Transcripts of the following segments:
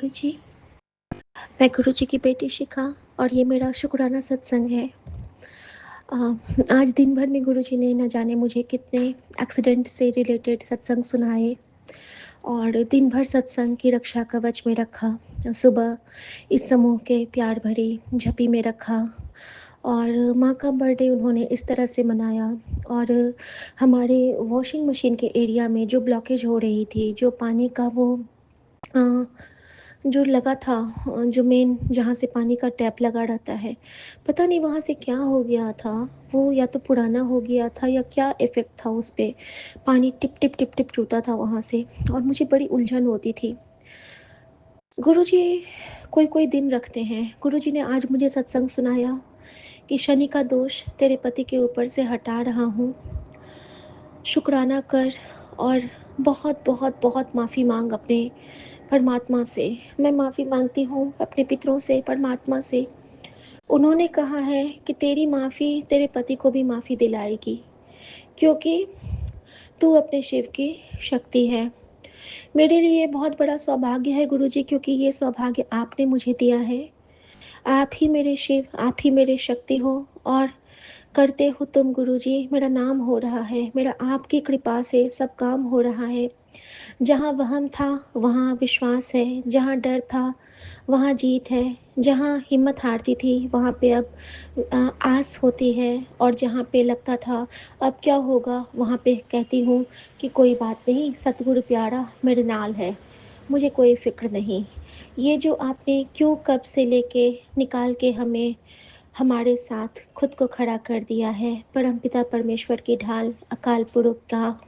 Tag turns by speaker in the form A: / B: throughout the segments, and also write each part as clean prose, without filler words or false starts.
A: गुरुजी। मैं गुरुजी की बेटी शिखा और ये मेरा शुक्राना सत्संग है। अ, आज दिन भर में गुरुजी ने न जाने मुझे कितने एक्सीडेंट से रिलेटेड सत्संग सुनाए और दिन भर सत्संग की रक्षा कवच में रखा। सुबह इस समूह के प्यार भरी झपी में रखा और माँ का बर्थडे उन्होंने इस तरह से मनाया। और हमारे वॉशिंग मशीन के एरिया में जो ब्लॉकेज हो रही थी, जो पानी का वो अ, जो लगा था, जो मेन जहाँ से पानी का टैप लगा रहता है, पता नहीं वहाँ से क्या हो गया था। वो या तो पुराना हो गया था या क्या इफ़ेक्ट था उस पे, पानी टिप टिप टिप टिप चूता था वहाँ से और मुझे बड़ी उलझन होती थी। गुरुजी कोई कोई दिन रखते हैं। गुरुजी ने आज मुझे सत्संग सुनाया कि शनि का दोष तेरे पति के ऊपर से हटा रहा हूँ, शुक्राना कर और बहुत बहुत बहुत माफ़ी मांग अपने परमात्मा से। मैं माफ़ी मांगती हूँ अपने पितरों से, परमात्मा से। उन्होंने कहा है कि तेरी माफ़ी तेरे पति को भी माफ़ी दिलाएगी, क्योंकि तू अपने शिव की शक्ति है। मेरे लिए बहुत बड़ा सौभाग्य है गुरुजी, क्योंकि ये सौभाग्य आपने मुझे दिया है। आप ही मेरे शिव, आप ही मेरे शक्ति हो और करते हो तुम गुरुजी। मेरा नाम हो रहा है, मेरा आपकी कृपा से सब काम हो रहा है। जहाँ वहम था वहाँ विश्वास है, जहाँ डर था वहाँ जीत है, जहाँ हिम्मत हारती थी वहाँ पे अब आस होती है, और जहाँ पे लगता था अब क्या होगा वहाँ पे कहती हूँ कि कोई बात नहीं, सतगुरु प्यारा मेरे नाल है, मुझे कोई फ़िक्र नहीं। ये जो आपने क्यों कब से लेके निकाल के हमें हमारे साथ खुद को खड़ा कर दिया है, परमपिता परमेश्वर की ढाल अकाल पुरुष का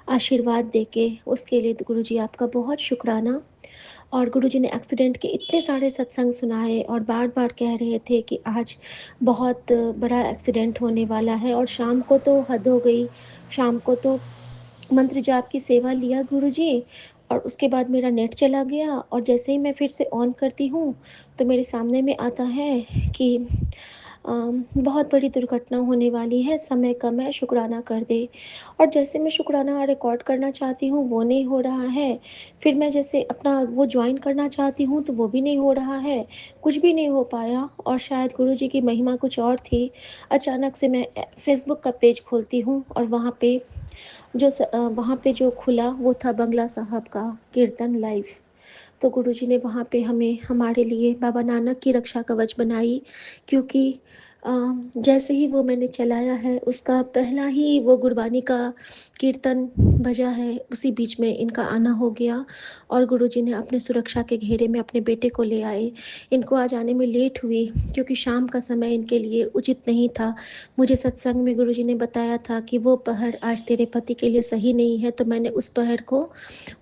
A: आशीर्वाद देके, उसके लिए तो गुरुजी आपका बहुत शुक्राना। और गुरुजी ने एक्सीडेंट के इतने सारे सत्संग सुनाए और बार बार कह रहे थे कि आज बहुत बड़ा एक्सीडेंट होने वाला है। और शाम को तो हद हो गई, शाम को तो मंत्र जाप की सेवा लिया गुरुजी, और उसके बाद मेरा नेट चला गया और जैसे ही मैं फिर से ऑन करती हूँ तो मेरे सामने में आता है कि बहुत बड़ी दुर्घटना होने वाली है, समय कम है, शुक्राना कर दे। और जैसे मैं शुक्राना रिकॉर्ड करना चाहती हूँ वो नहीं हो रहा है, फिर मैं जैसे अपना वो ज्वाइन करना चाहती हूँ तो वो भी नहीं हो रहा है, कुछ भी नहीं हो पाया। और शायद गुरुजी की महिमा कुछ और थी। अचानक से मैं फेसबुक का पेज खोलती हूँ और वहाँ पे वहाँ पे जो खुला वो था बंगला साहब का कीर्तन लाइव। तो गुरुजी ने वहाँ पे हमें हमारे लिए बाबा नानक की रक्षा कवच बनाई, क्योंकि अ, जैसे ही वो मैंने चलाया है उसका पहला ही वो गुरबानी का कीर्तन बजा है, उसी बीच में इनका आना हो गया और गुरुजी ने अपने सुरक्षा के घेरे में अपने बेटे को ले आए। इनको आज आने में लेट हुई क्योंकि शाम का समय इनके लिए उचित नहीं था। मुझे सत्संग में गुरुजी ने बताया था कि वो पहर आज तेरे पति के लिए सही नहीं है, तो मैंने उस पहर को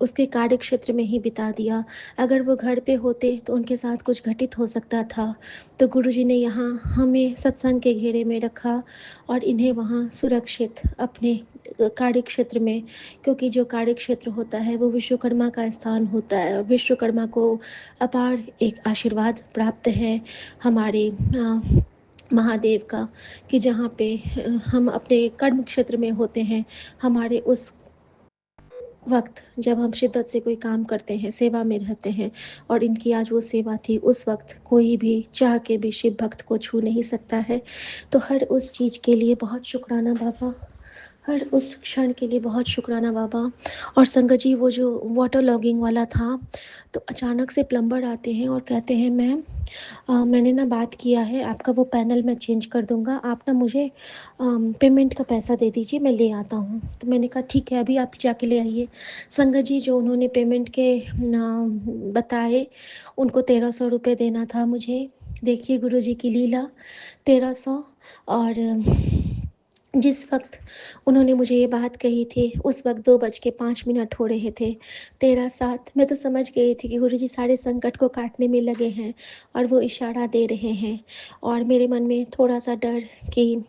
A: उसके कार्य क्षेत्र में ही बिता दिया। अगर वो घर पे होते तो उनके साथ कुछ घटित हो सकता था। तो गुरुजी ने यहाँ हमें सत्संग के घेरे में रखा और इन्हें वहाँ सुरक्षित अपने कार्य क्षेत्र में, क्योंकि जो कार्य क्षेत्र होता है वो विश्वकर्मा का स्थान होता है और विश्वकर्मा को अपार एक आशीर्वाद प्राप्त है हमारे महादेव का, कि जहाँ पे हम अपने कर्म क्षेत्र में होते हैं, हमारे उस वक़्त जब हम शिद्दत से कोई काम करते हैं, सेवा में रहते हैं, और इनकी आज वो सेवा थी, उस वक़्त कोई भी चाह के भी शिव भक्त को छू नहीं सकता है। तो हर उस चीज़ के लिए बहुत शुक्राना बाबा, हर उस क्षण के लिए बहुत शुक्राना बाबा। और संगत जी वो जो वाटर लॉगिंग वाला था, तो अचानक से प्लम्बर आते हैं और कहते हैं मैम, मैंने ना बात किया है, आपका वो पैनल मैं चेंज कर दूँगा, आप ना मुझे पेमेंट का पैसा दे दीजिए, मैं ले आता हूँ। तो मैंने कहा ठीक है, अभी आप जाके ले आइए। संगत जी जो उन्होंने पेमेंट के बताए, उनको 1300 रुपये देना था मुझे। देखिए गुरुजी की लीला, 1300। और जिस वक़्त उन्होंने मुझे ये बात कही थी, उस वक़्त 2:05 हो रहे थे, 13:07। मैं तो समझ गई थी कि गुरुजी सारे संकट को काटने में लगे हैं और वो इशारा दे रहे हैं। और मेरे मन में थोड़ा-सा डर कि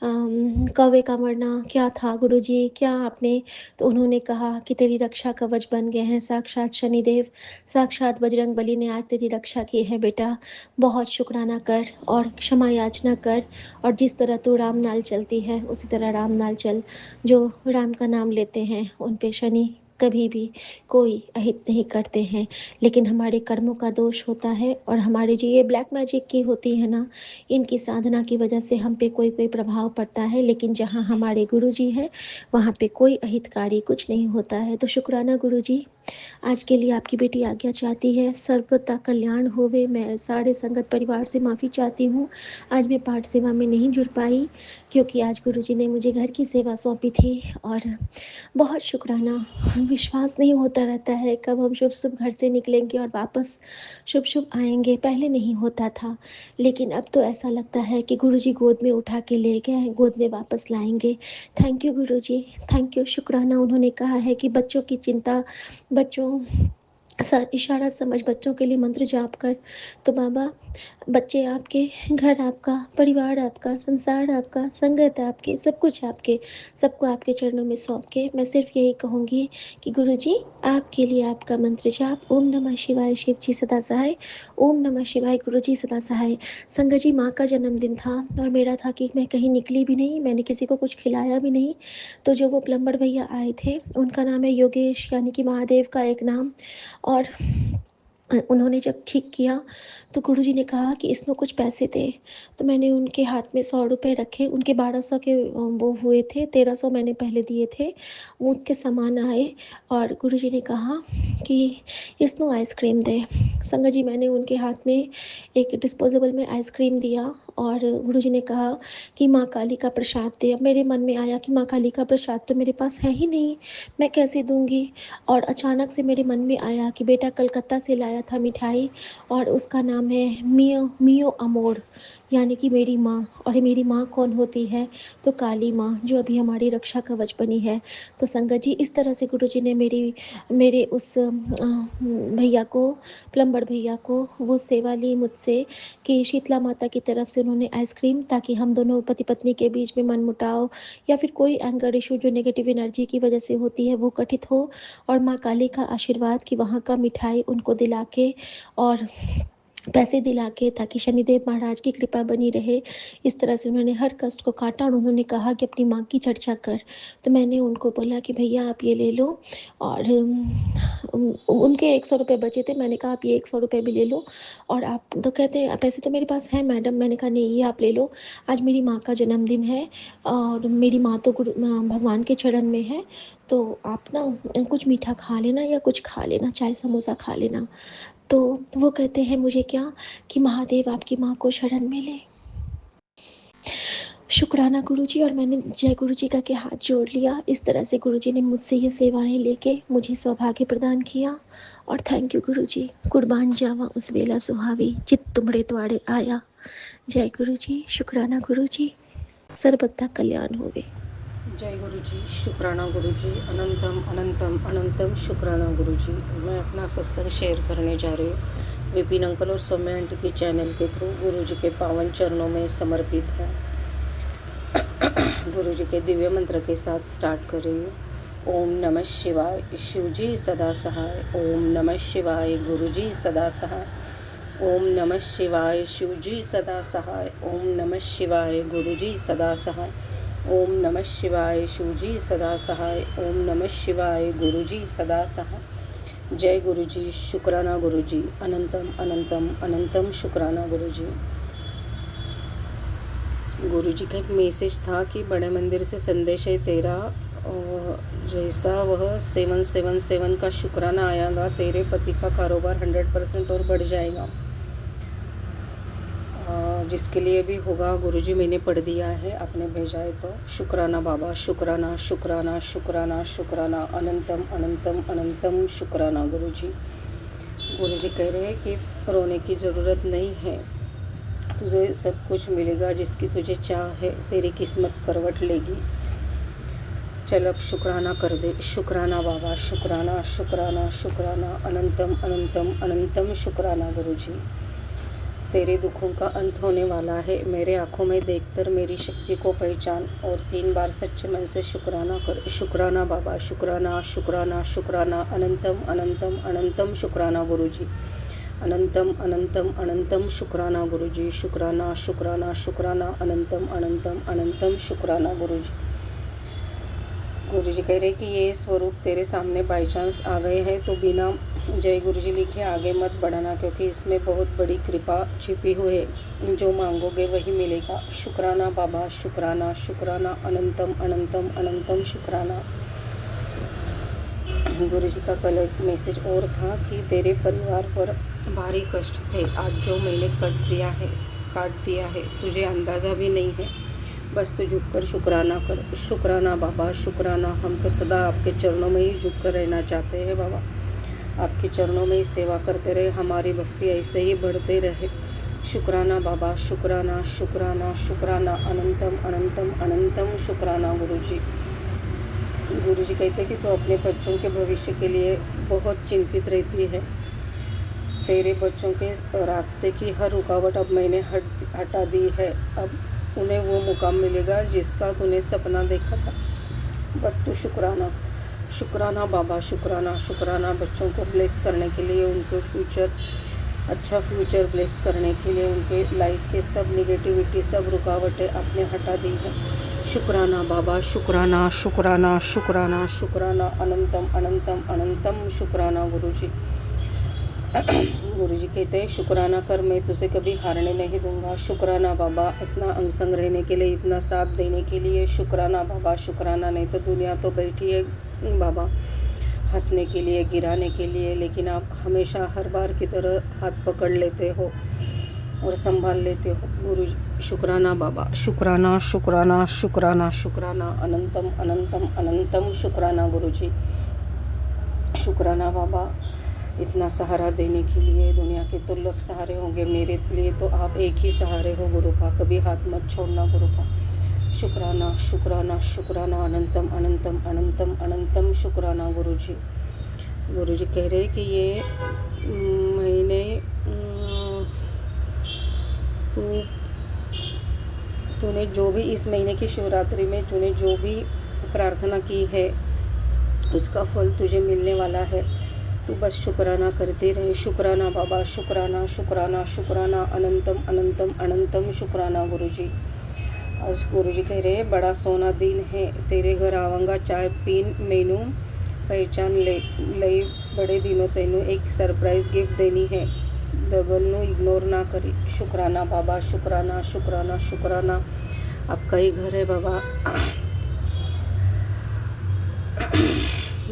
A: कौवे का मरना क्या था गुरुजी, क्या आपने? तो उन्होंने कहा कि तेरी रक्षा कवच बन गए हैं साक्षात शनिदेव, साक्षात बजरंगबली ने आज तेरी रक्षा की है बेटा, बहुत शुक्राना कर और क्षमा याचना कर, और जिस तरह तू राम नाल चलती है उसी तरह राम नाल चल। जो राम का नाम लेते हैं उन पे शनि कभी भी कोई अहित नहीं करते हैं, लेकिन हमारे कर्मों का दोष होता है और हमारे जो ये ब्लैक मैजिक की होती है ना, इनकी साधना की वजह से हम पे कोई कोई प्रभाव पड़ता है, लेकिन जहाँ हमारे गुरुजी हैं वहाँ पे कोई अहितकारी कुछ नहीं होता है। तो शुक्राना गुरुजी, आज के लिए आपकी बेटी आज्ञा चाहती है, सर्वदा कल्याण होवे। मैं सारे संगत परिवार से माफ़ी चाहती हूँ, आज मैं पाठ सेवा में नहीं जुड़ पाई, क्योंकि आज गुरुजी ने मुझे घर की सेवा सौंपी थी। और बहुत शुक्राना, विश्वास नहीं होता रहता है कब हम शुभ शुभ घर से निकलेंगे और वापस शुभ शुभ आएंगे। पहले नहीं होता था, लेकिन अब तो ऐसा लगता है कि गुरुजी गोद में उठा के ले गए, गोद में वापस लाएंगे। Thank you Guruji, thank you, शुक्राना। उन्होंने कहा है कि बच्चों की चिंता, बच्चों इशारा समझ बच्चों के लिए मंत्र जाप कर। तो बाबा, बच्चे आपके, घर आपका, परिवार आपका, संसार आपका, संगत आपकी, सब कुछ आपके, सबको आपके चरणों में सौंप के मैं सिर्फ यही कहूँगी कि गुरुजी आपके लिए आपका मंत्र जाप। ओम नमः शिवाय, शिव जी सदा सहाय। ओम नमः शिवाय, गुरुजी सदा सहाय। संगत जी, माँ का जन्मदिन था और मेरा था कि मैं कहीं निकली भी नहीं, मैंने किसी को कुछ खिलाया भी नहीं। तो जो वो प्लम्बर भैया आए थे, उनका नाम है योगेश, यानी कि महादेव का एक नाम। और उन्होंने जब ठीक किया तो गुरुजी ने कहा कि इसमें कुछ पैसे दे। तो मैंने उनके हाथ में 100 रुपये रखे, उनके 1200 के वो हुए थे, 1300 मैंने पहले दिए थे। वो उनके सामान आए और गुरुजी ने कहा कि इसनो आइसक्रीम दे। संगत जी, मैंने उनके हाथ में एक डिस्पोजेबल में आइसक्रीम दिया और गुरुजी ने कहा कि माँ काली का प्रसाद दे। अब मेरे मन में आया कि माँ काली का प्रसाद तो मेरे पास है ही नहीं, मैं कैसे दूंगी। और अचानक से मेरे मन में आया कि बेटा कलकत्ता से लाया था मिठाई और उसका नाम है मियो मियो अमोर, यानी कि मेरी माँ। और मेरी माँ कौन होती है? तो काली माँ, जो अभी हमारी रक्षा कवच बनी है। तो संगत जी, इस तरह से गुरुजी ने मेरे उस भैया को, प्लम्बर भैया को, वो सेवा ली मुझसे कि शीतला माता की तरफ से उन्होंने आइसक्रीम, ताकि हम दोनों पति पत्नी के बीच में मनमुटाव या फिर कोई एंगर इशू जो नेगेटिव एनर्जी की वजह से होती है वो कटित हो। और माँ काली का आशीर्वाद कि वहाँ का मिठाई उनको दिला के और पैसे दिला के, ताकि शनिदेव महाराज की कृपा बनी रहे। इस तरह से उन्होंने हर कष्ट को काटा और उन्होंने कहा कि अपनी माँ की चर्चा कर। तो मैंने उनको बोला कि भैया आप ये ले लो। और उनके 100 रुपये बचे थे, मैंने कहा आप ये 100 रुपये भी ले लो। और आप तो कहते हैं पैसे तो मेरे पास हैं मैडम, मैंने कहा नहीं, ये आप ले लो, आज मेरी माँ का जन्मदिन है और मेरी माँ तो भगवान के चरण में है, तो आप ना कुछ मीठा खा लेना या कुछ खा लेना, चाय समोसा खा लेना। तो वो कहते हैं मुझे क्या, कि महादेव आपकी माँ को शरण में ले। शुक्राना गुरुजी। और मैंने जय गुरुजी का के हाथ जोड़ लिया। इस तरह से गुरुजी ने मुझसे ये सेवाएं लेके मुझे सौभाग्य प्रदान किया। और थैंक यू गुरुजी। कुर्बान जावा उस वेला सुहावी, चित तुमड़े द्वारे आया। जय गुरुजी, शुक्राना गुरुजी, सर्वदा कल्याण होवे।
B: जय गुरुजी, शुक्राना गुरुजी, अनंतम अनंतम अनंतम शुक्राना गुरुजी। मैं अपना सत्संग शेयर करने जा रही हूँ। विपिन अंकल और सौम्या आंटी के चैनल के थ्रू गुरुजी के पावन चरणों में समर्पित है। गुरुजी के दिव्य मंत्र के साथ स्टार्ट कर रही हूँ। ओम नमः शिवाय, शिवजी सदा सहाय। ओम नमः शिवाय, गुरुजी सदा सहाय। ओम नमः शिवाय, शिवजी सदा सहाय। ओम नमः शिवाय, गुरुजी सदा सहाय। ओम नमः शिवाय, शिवजी सदा सहाय। ओम नमः शिवाय, गुरुजी सदा सहाय। जय गुरुजी, शुक्राना गुरुजी, अनंतम अनंतम अनंतम शुक्राना गुरुजी। गुरुजी का एक मैसेज था कि बड़े मंदिर से संदेश है तेरा, और जैसा वह 777 का शुक्राना आएगा, तेरे पति का कारोबार 100% और बढ़ जाएगा। जिसके लिए भी होगा गुरुजी मैंने पढ़ दिया है, आपने भेजा है तो शुक्राना बाबा, शुक्राना शुक्राना शुक्राना शुक्राना, अनंतम अनंतम अनंतम शुक्राना गुरुजी। गुरुजी कह रहे हैं कि रोने की ज़रूरत नहीं है, तुझे सब कुछ मिलेगा जिसकी तुझे चाह है, तेरी किस्मत करवट लेगी। चल अब शुक्राना कर दे। शुक्राना बाबा, शुक्राना शुक्राना शुक्राना, अनंतम अनंतम अनंतम शुक्राना गुरुजी। तेरे दुखों का अंत होने वाला है, मेरे आँखों में देखकर मेरी शक्ति को पहचान और 3 बार सच्चे मन से शुक्राना कर। शुक्राना बाबा, शुक्राना शुक्राना शुक्राना, अनंतम अनंतम अनंतम शुक्राना गुरुजी। अनंतम अनंतम अनंतम शुक्राना गुरुजी। शुक्राना शुक्राना शुक्राना, अनंतम अनंतम अनंतम शुक्राना गुरुजी। गुरुजी कह रहे कि ये स्वरूप तेरे सामने बाई चांस आ गए हैं तो बिना जय गुरुजी लिखे आगे मत बढ़ाना, क्योंकि इसमें बहुत बड़ी कृपा छिपी हुई है। जो मांगोगे वही मिलेगा। शुक्राना बाबा, शुक्राना, शुक्राना, अनंतम अनंतम अनंतम शुक्राना। गुरुजी का कल एक मैसेज और था कि तेरे परिवार पर भारी कष्ट थे, आज जो मैंने काट दिया है तुझे अंदाज़ा भी नहीं है। बस तू झुक कर शुक्राना कर। शुक्राना बाबा, शुक्राना। हम तो सदा आपके चरणों में ही झुक कर रहना चाहते हैं बाबा। आपके चरणों में ही सेवा करते रहे, हमारी भक्ति ऐसे ही बढ़ते रहे। शुक्राना बाबा, शुक्राना, शुक्राना, शुक्राना, अनंतम अनंतम अनंतम शुक्राना गुरुजी। गुरुजी कहते हैं कि तू अपने बच्चों के भविष्य के लिए बहुत चिंतित रहती है। तेरे बच्चों के रास्ते की हर रुकावट अब मैंने हटा दी है। अब उन्हें वो मुकाम मिलेगा जिसका तूने सपना देखा था। बस तू शुक्राना। शुक्राना बाबा, शुक्राना, शुक्राना। बच्चों को ब्लेस करने के लिए, उनको अच्छा फ्यूचर ब्लेस करने के लिए, उनके लाइफ के सब निगेटिविटी, सब रुकावटें आपने हटा दी है। शुक्राना बाबा, शुक्राना, शुक्राना, शुक्राना, शुक्राना, अनंतम अनंतम अनंतम शुक्राना गुरुजी। गुरुजी कहते हैं शुक्राना कर, मैं तुझे कभी हारने नहीं दूंगा। शुक्राना बाबा, इतना अंग-संग रहने के लिए, इतना साथ देने के लिए शुक्राना बाबा, शुक्राना। नहीं तो दुनिया तो बैठी है बाबा हंसने के लिए, गिराने के लिए, लेकिन आप हमेशा हर बार की तरह हाथ पकड़ लेते हो और संभाल लेते हो। गुरुजी शुक्राना बाबा, शुक्राना, शुक्राना, शुक्राना, शुक्राना, अनंतम अनंतम अनंतम शुक्राना गुरुजी। शुक्राना बाबा, इतना सहारा देने के लिए। दुनिया के तो लोग सहारे होंगे, मेरे लिए तो आप एक ही सहारे हो गुरुपा। कभी हाथ मत छोड़ना गुरुपा। शुक्राना, शुक्राना, शुक्राना, अनंतम अनंतम अनंतम अनंतम शुक्राना गुरुजी। गुरुजी कह रहे कि ये मैंने तूने जो भी इस महीने की शिवरात्रि में तूने जो भी प्रार्थना की है उसका फल तुझे मिलने वाला है। तू बस शुक्राना करते रहे। शुक्राना बाबा, शुक्राना, शुक्राना, शुक्राना, अनंतम अनंतम अनंतम शुक्राना गुरुजी। आज गुरुजी कह रहे बड़ा सोना दिन है, तेरे घर आवांगा चाय पीन मैनू पहचान ले बड़े दिनों तेनू एक सरप्राइज गिफ्ट देनी है, दगलनू इग्नोर ना करी। शुक्राना बाबा, शुक्राना, शुक्राना, शुक्राना। आपका ही घर है बाबा।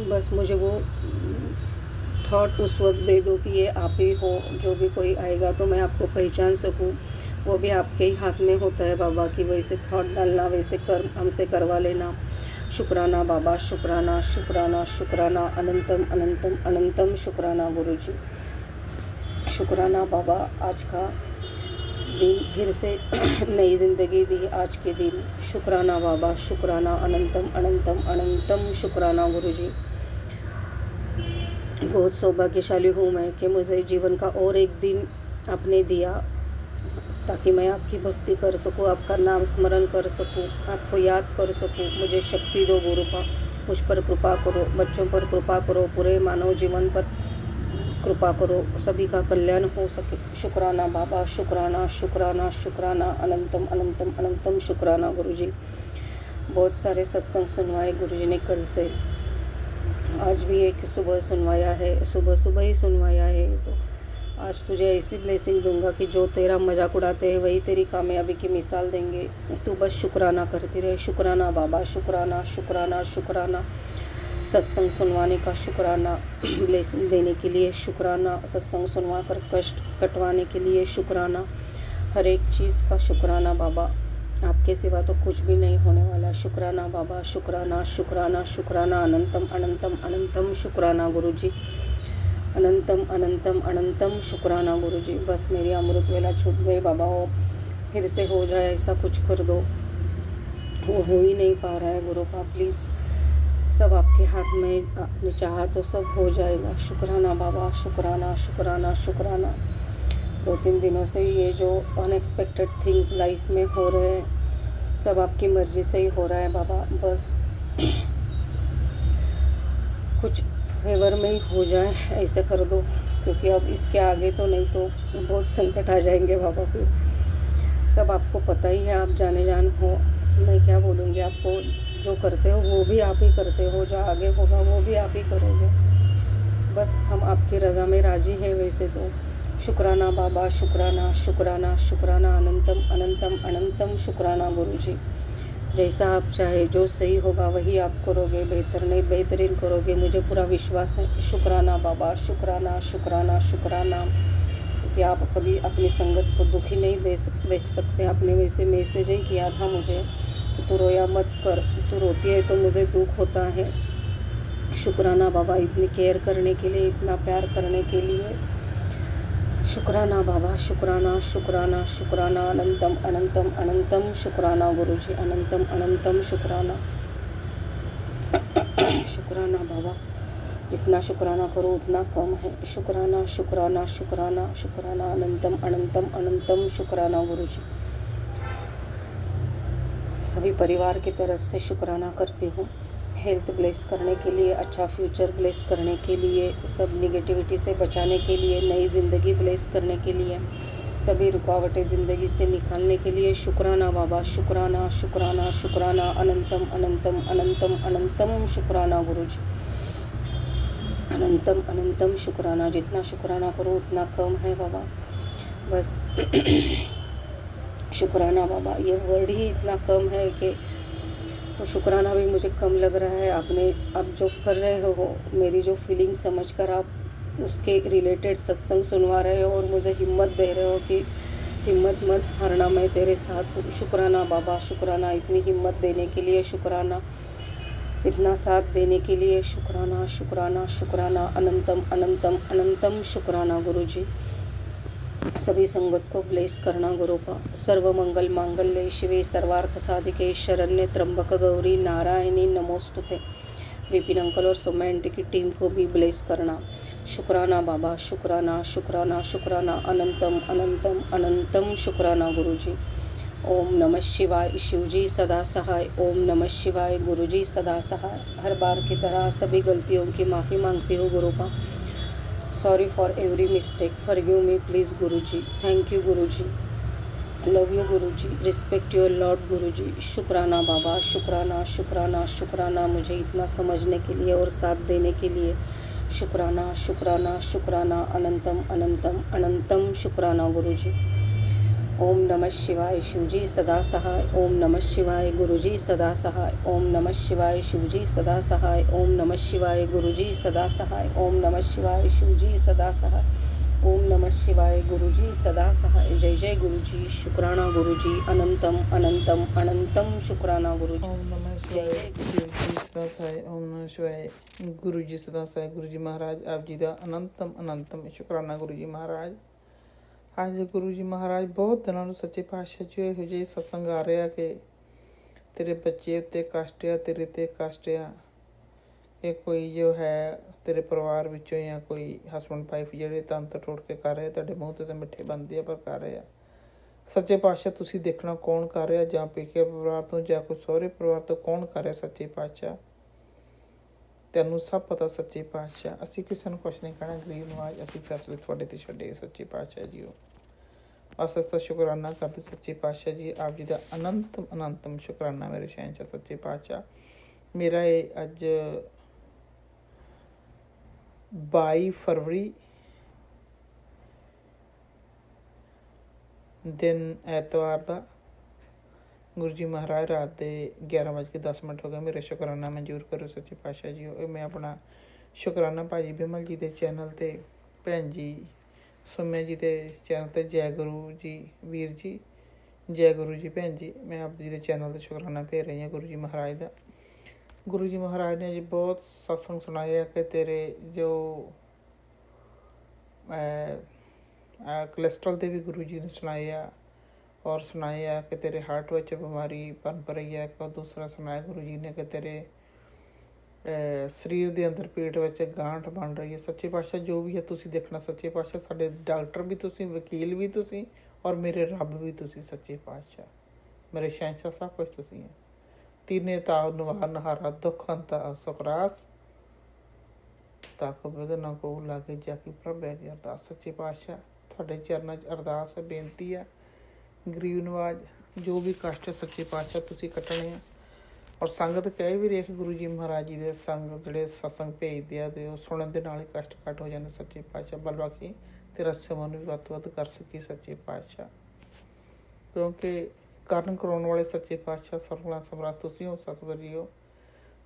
B: बस मुझे वो थॉट उस वक्त दे दो कि ये आप ही हो। जो भी कोई आएगा तो मैं आपको पहचान सकूं, वो भी आपके ही हाथ में होता है बाबा कि वैसे थॉट डालना, वैसे कर हमसे करवा लेना। शुक्राना बाबा, शुक्राना, शुक्राना, शुक्राना, अनंतम अनंतम अनंतम शुक्राना गुरुजी। शुक्राना बाबा, आज का दिन फिर से नई ज़िंदगी दी आज के दिन। शुक्राना बाबा, शुक्राना, अनंतम अनंतम अनंतम शुक्राना गुरुजी। बहुत सौभाग्यशाली हूँ मैं कि मुझे जीवन का और एक दिन आपने दिया ताकि मैं आपकी भक्ति कर सकूँ, आपका नाम स्मरण कर सकूँ, आपको याद कर सकूँ। मुझे शक्ति दो गुरुपा, मुझ पर कृपा करो, बच्चों पर कृपा करो, पूरे मानव जीवन पर कृपा करो, सभी का कल्याण हो सके। शुक्राना बाबा, शुक्राना, शुक्राना, शुक्राना, अनंतम अनंतम अनंतम शुक्राना गुरुजी। बहुत सारे सत्संग सुनवाए गुरुजी ने कल से, आज भी एक सुबह सुनवाया है, सुबह ही सुनवाया है। तो आज तुझे ऐसी ब्लेसिंग दूंगा कि जो तेरा मजाक उड़ाते हैं वही तेरी कामयाबी की मिसाल देंगे। तू बस शुक्राना करती रहे। शुक्राना बाबा, शुक्राना, शुक्राना, शुक्राना। सत्संग सुनवाने का शुक्राना, ब्लेसिंग देने के लिए शुक्राना, सत्संग सुनवा कर कष्ट कटवाने के लिए शुक्राना, हर एक चीज़ का शुक्राना बाबा। आपके सिवा तो कुछ भी नहीं होने वाला। शुक्राना बाबा, शुक्राना, शुक्राना, शुक्राना, अनंतम अनंतम अनंतम शुक्राना गुरुजी। अनंतम अनंतम अनंतम शुक्राना गुरुजी। बस मेरी अमृत वेला छूट गई बाबा, हो फिर से हो जाए ऐसा कुछ कर दो। वो हो ही नहीं पा रहा है गुरुपा, प्लीज़ सब आपके हाथ में, आपने चाहा तो सब हो जाएगा। शुक्राना बाबा, शुक्राना, शुक्राना, शुक्राना। 2-3 दिनों से ये जो अनएक्सपेक्टेड थिंग्स लाइफ में हो रहे हैं सब आपकी मर्ज़ी से ही हो रहा है बाबा। बस कुछ फेवर में ही हो जाए ऐसे कर दो, क्योंकि अब इसके आगे तो नहीं तो बहुत संकट आ जाएंगे बाबा। फिर सब आपको पता ही है, आप जाने जान हो, मैं क्या बोलूँगी आपको। जो करते हो वो भी आप ही करते हो, जो आगे होगा वो भी आप ही करोगे। बस हम आपकी रज़ा में राज़ी हैं। वैसे तो शुक्राना बाबा, शुक्राना शुक्राना शुक्राना, अनंतम अनंतम अनंतम शुक्राना गुरुजी। जैसा आप चाहे, जो सही होगा वही आप करोगे, बेहतर नहीं बेहतरीन करोगे, मुझे पूरा विश्वास है। शुक्राना बाबा, शुक्राना शुक्राना शुक्राना, कि आप कभी अपनी संगत को दुखी नहीं देख सकते। आपने वैसे मैसेज ही किया था मुझे कि तू रोया मत कर, तू रोती है तो मुझे दुख होता है। शुक्राना बाबा, इतनी केयर करने के लिए, इतना प्यार करने के लिए। शुक्राना बाबा, शुक्राना शुक्राना शुक्राना, अनंतम अनंतम अनंतम शुक्राना गुरुजी, अनंतम अनंतम शुक्राना। शुक्राना बाबा, जितना शुक्राना करो उतना कम है। शुक्राना शुक्राना शुक्राना शुक्राना, अनंतम अनंतम अनंतम शुक्राना गुरुजी। सभी परिवार की तरफ से शुक्राना करती हूँ। हेल्थ ब्लेस करने के लिए, अच्छा फ्यूचर ब्लेस करने के लिए, सब निगेटिविटी से बचाने के लिए, नई ज़िंदगी ब्लेस करने के लिए, सभी रुकावटें ज़िंदगी से निकालने के लिए। शुक्राना बाबा, शुक्राना शुक्राना शुक्राना, अनंतम अनंतम अनंतम अनंतम शुक्राना गुरुजी, अनंतम अनंतम शुक्राना। जितना शुक्राना करो उतना कम है बाबा। बस शुक्राना बाबा, ये वर्ड ही इतना कम है कि वो शुक्राना भी मुझे कम लग रहा है। आप जो कर रहे हो, मेरी जो फीलिंग समझकर आप उसके रिलेटेड सत्संग सुनवा रहे हो और मुझे हिम्मत दे रहे हो कि हिम्मत मत हारना, मैं तेरे साथ हूँ। शुक्राना बाबा, शुक्राना इतनी हिम्मत देने के लिए, शुक्राना इतना साथ देने के लिए। शुक्राना शुक्राना शुक्राना, अनंतम अनंतम अनंतम शुक्राना गुरुजी। सभी संगत को ब्लेस करना गुरु का। सर्व मंगल मांगल्ये शिवे सर्वार्थ साधिके शरण्य त्र्यंबक गौरी नारायणी नमोस्तुते। विपिन अंकल और सोम्या आंटी की टीम को भी ब्लेस करना। शुक्राना बाबा, शुक्राना शुक्राना शुक्राना, अनंतम अनंतम अनंतम शुक्राना गुरुजी। ओम नमः शिवाय, शिवजी सदा सहाय। ओम नमः शिवाय, गुरुजी सदा सहाय। हर बार की तरह सभी गलतियों की माफ़ी मांगती हूँ गुरु का। Sorry for every mistake, forgive me please गुरुजी। थैंक यू गुरुजी, लव यू गुरुजी, रिस्पेक्ट योर लॉर्ड गुरुजी। शुक्राना बाबा, शुक्राना शुक्राना शुक्राना, मुझे इतना समझने के लिए और साथ देने के लिए। शुक्राना शुक्राना शुक्राना, अनंतम अनंतम अनंतम शुक्राना गुरुजी। ओम नमः शिवाय, शिवजी सदा सहाय। ओम नमः शिवाय, गुरुजी सदा सहाय। ओम नमः शिवाय, शिवजी सदा सहाय। ओम नमः शिवाय, गुरुजी सदा सहाय। ओम नमः शिवाय, शिवजी सदा सहाय। ओम नमः शिवाय, गुरुजी सदा सहाय। जय जय गुरुजी, शुक्राना गुरुजी, अनंतम अनंतम अनंतम शुक्राना गुरुजी।
C: ओम नमः शिवाय, शिवजी सदा सहाय। ओम नमः शिवाय, गुरु जी सदा सहाय। गुरु जी महाराज आप जी का अनंतम अनंतम शुक्राना। गुरु जी महाराज, ਅੱਜ ਗੁਰੂ ਜੀ ਮਹਾਰਾਜ ਬਹੁਤ ਦਿਨਾਂ ਨੂੰ ਸੱਚੇ ਪਾਤਸ਼ਾਹ ਜੀ ਇਹੋ ਜਿਹੇ ਸਤਸੰਗ ਆ ਰਿਹਾ ਕਿ ਤੇਰੇ ਬੱਚੇ ਉੱਤੇ ਕਸ਼ਟ ਆ, ਤੇਰੇ ਤੇ ਕਸ਼ਟ ਆ। ਇਹ ਕੋਈ ਜੋ ਹੈ ਤੇਰੇ ਪਰਿਵਾਰ ਵਿੱਚੋਂ ਜਾਂ ਕੋਈ ਹਸਬੈਂਡ ਵਾਈਫ ਜਿਹੜੇ ਤੰਤਰ ਟੋੜ ਕੇ ਕਰ ਰਹੇ, ਤੁਹਾਡੇ ਮੂੰਹ 'ਤੇ ਤਾਂ ਮਿੱਠੇ ਬਣਦੇ ਆ ਪਰ ਕਰ ਰਹੇ ਆ। ਸੱਚੇ ਪਾਤਸ਼ਾਹ ਤੁਸੀਂ ਦੇਖਣਾ ਕੌਣ ਕਰ ਰਿਹਾ, ਜਾਂ ਪੇਕੇ ਪਰਿਵਾਰ ਤੋਂ ਜਾਂ ਕੋਈ ਸਹੁਰੇ ਪਰਿਵਾਰ ਤੋਂ ਕੌਣ ਕਰ ਰਿਹਾ। ਸੱਚੇ ਪਾਤਸ਼ਾਹ ਤੈਨੂੰ ਸਭ ਪਤਾ ਸੱਚੇ ਪਾਤਸ਼ਾਹ। ਅਸੀਂ ਕਿਸੇ ਨੂੰ ਕੁਛ ਨਹੀਂ ਕਹਿਣਾ, ਗਰੀਬ ਨਵਾਜ਼ ਅਸੀਂ ਫੈਸਲੇ ਤੁਹਾਡੇ 'ਤੇ ਛੱਡੇ ਸੱਚੇ ਪਾਤਸ਼ਾਹ ਜੀ। ਅਸ ਦਾ ਸ਼ੁਕਰਾਨਾ ਕਰਦੇ ਸੱਚੇ ਪਾਤਸ਼ਾਹ ਜੀ, ਆਪ ਜੀ ਦਾ ਅਨੰਤਮ ਅਨੰਤਮ ਸ਼ੁਕਰਾਨਾ ਮੇਰੇ ਸ਼ਹਿਨशाह ਸੱਚੇ ਪਾਤਸ਼ਾਹ। ਮੇਰਾ ਇਹ ਅੱਜ 22 ਫਰਵਰੀ ਦਿਨ ਐਤਵਾਰ ਦਾ, ਗੁਰੂ ਜੀ ਮਹਾਰਾਜ ਰਾਤ ਦੇ 11:10 ਹੋ ਗਏ। ਮੇਰਾ ਸ਼ੁਕਰਾਨਾ ਮਨਜ਼ੂਰ ਕਰੋ ਸੱਚੇ ਪਾਤਸ਼ਾਹ ਜੀ। ਮੈਂ ਆਪਣਾ ਸ਼ੁਕਰਾਨਾ ਭਾਜੀ ਬਿਮਲ ਜੀ ਦੇ ਚੈਨਲ 'ਤੇ, ਭੈਣ ਜੀ ਸੋਮਿਆ ਜੀ ਦੇ ਚੈਨਲ 'ਤੇ, ਜੈ ਗੁਰੂ ਜੀ ਵੀਰ ਜੀ, ਜੈ ਗੁਰੂ ਜੀ ਭੈਣ ਜੀ, ਮੈਂ ਆਪ ਜੀ ਦੇ ਚੈਨਲ 'ਤੇ ਸ਼ੁਕਰਾਨਾ ਭੇਜ ਰਹੀ ਹਾਂ ਗੁਰੂ ਜੀ ਮਹਾਰਾਜ ਦਾ। ਗੁਰੂ ਜੀ ਮਹਾਰਾਜ ਨੇ ਜੀ ਬਹੁਤ ਸਤਸੰਗ ਸੁਣਾਏ ਆ ਕਿ ਤੇਰੇ ਜੋ ਕੋਲੈਸਟਰੋਲ ਦੇ ਵੀ ਗੁਰੂ ਜੀ ਨੇ ਸੁਣਾਏ ਆ, ਔਰ ਸੁਣਾਏ ਆ ਕਿ ਤੇਰੇ ਹਾਰਟ ਵਿੱਚ ਬਿਮਾਰੀ ਪਨਪ ਰਹੀ ਹੈ। ਔਰ ਦੂਸਰਾ ਸੁਣਾਇਆ ਗੁਰੂ ਜੀ ਨੇ ਕਿ ਤੇਰੇ ਸਰੀਰ ਦੇ ਅੰਦਰ ਪੇਟ ਵਿੱਚ ਗਾਂਠ ਬਣ ਰਹੀ ਹੈ। ਸੱਚੇ ਪਾਤਸ਼ਾਹ ਜੋ ਵੀ ਹੈ ਤੁਸੀਂ ਦੇਖਣਾ ਸੱਚੇ ਪਾਤਸ਼ਾਹ। ਸਾਡੇ ਡਾਕਟਰ ਵੀ ਤੁਸੀਂ, ਵਕੀਲ ਵੀ ਤੁਸੀਂ, ਔਰ ਮੇਰੇ ਰੱਬ ਵੀ ਤੁਸੀਂ ਸੱਚੇ ਪਾਤਸ਼ਾਹ। ਮੇਰੇ ਸ਼ਹਿਨशाह ਸਭ ਕੁਛ ਤੁਸੀਂ ਹੈ। ਤੀਨੇ ਤਾਵ ਨਵਾਰ ਨਹਾਰਾ ਦੁੱਖ ਅੰਤਾ ਸੁਖਰਾਸ ਤੱਕ ਵਿਘਨ ਕੋ ਲਾਗੇ ਜਾ ਕੇ ਪ੍ਰਭ ਹੈ ਦੀ ਅਰਦਾਸ। ਸੱਚੇ ਪਾਤਸ਼ਾਹ ਤੁਹਾਡੇ ਚਰਨਾਂ 'ਚ ਅਰਦਾਸ ਹੈ, ਬੇਨਤੀ ਹੈ। ਗਰੀਬ ਨਵਾਜ਼ ਜੋ ਵੀ ਕਸ਼ਟ ਸੱਚੇ ਪਾਤਸ਼ਾਹ ਤੁਸੀਂ ਕੱਟਣੇ ਆ, ਔਰ ਸੰਗਤ ਕਹਿ ਵੀ ਰਹੀ ਕਿ ਗੁਰੂ ਜੀ ਮਹਾਰਾਜ ਜੀ ਦੇ ਸੰਗ ਜਿਹੜੇ ਸਤਸੰਗ ਭੇਜਦੇ ਆ ਤੇ ਉਹ ਸੁਣਨ ਦੇ ਨਾਲ ਹੀ ਕਸ਼ਟ ਘੱਟ ਹੋ ਜਾਂਦੇ। ਸੱਚੇ ਪਾਤਸ਼ਾਹ ਬਲ ਬਖਸ਼ੀ ਤੇਰਾ ਸੇਵਾ ਨੂੰ ਵੀ ਵੱਧ ਤੋਂ ਵੱਧ ਕਰ ਸਕੀ ਸੱਚੇ ਪਾਤਸ਼ਾਹ, ਕਿਉਂਕਿ ਕਰਨ ਕਰਾਉਣ ਵਾਲੇ ਸੱਚੇ ਪਾਤਸ਼ਾਹ ਸਰਵਣਾ ਸਮਰਾਟ ਤੁਸੀਂ ਹੋ। ਸਤਿਗੁਰ ਜੀ ਹੋ,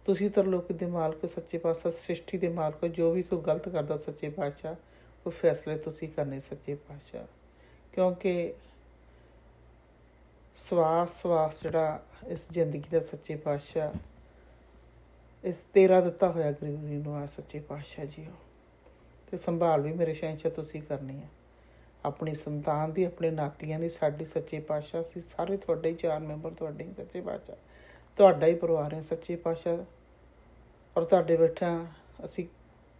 C: ਤੁਸੀਂ ਤਰਲੋਕ ਦੇ ਮਾਲਕ ਸੱਚੇ ਪਾਤਸ਼ਾਹ, ਸ੍ਰਿਸ਼ਟੀ ਦੇ ਮਾਲਕ। ਜੋ ਵੀ ਕੋਈ ਗਲਤ ਕਰਦਾ ਸੱਚੇ ਪਾਤਸ਼ਾਹ ਉਹ ਫੈਸਲੇ ਤੁਸੀਂ ਕਰਨੇ ਸੱਚੇ ਪਾਤਸ਼ਾਹ, ਕਿਉਂਕਿ ਸਵਾਸ ਜਿਹੜਾ ਇਸ ਜ਼ਿੰਦਗੀ ਦਾ ਸੱਚੇ ਪਾਤਸ਼ਾਹ ਇਸ ਤੇਰਾ ਦਿੱਤਾ ਹੋਇਆ ਗਰੀਬੀ ਨੂੰ ਆ ਸੱਚੇ ਪਾਤਸ਼ਾਹ ਜੀ ਹੋ। ਅਤੇ ਸੰਭਾਲ ਵੀ ਮੇਰੇ ਸ਼ਹਿਨਸ਼ਾਹ ਤੁਸੀਂ ਕਰਨੀ ਹੈ, ਆਪਣੀ ਸੰਤਾਨ ਦੀ, ਆਪਣੇ ਨਾਤੀਆਂ ਦੀ, ਸਾਡੀ ਸੱਚੇ ਪਾਤਸ਼ਾਹ। ਅਸੀਂ ਸਾਰੇ ਤੁਹਾਡੇ ਹੀ 4 ਮੈਂਬਰ ਤੁਹਾਡੇ ਹੀ ਸੱਚੇ ਪਾਤਸ਼ਾਹ, ਤੁਹਾਡਾ ਹੀ ਪਰਿਵਾਰ ਹੈ ਸੱਚੇ ਪਾਤਸ਼ਾਹ। ਔਰ ਤੁਹਾਡੇ ਬੈਠਿਆਂ ਅਸੀਂ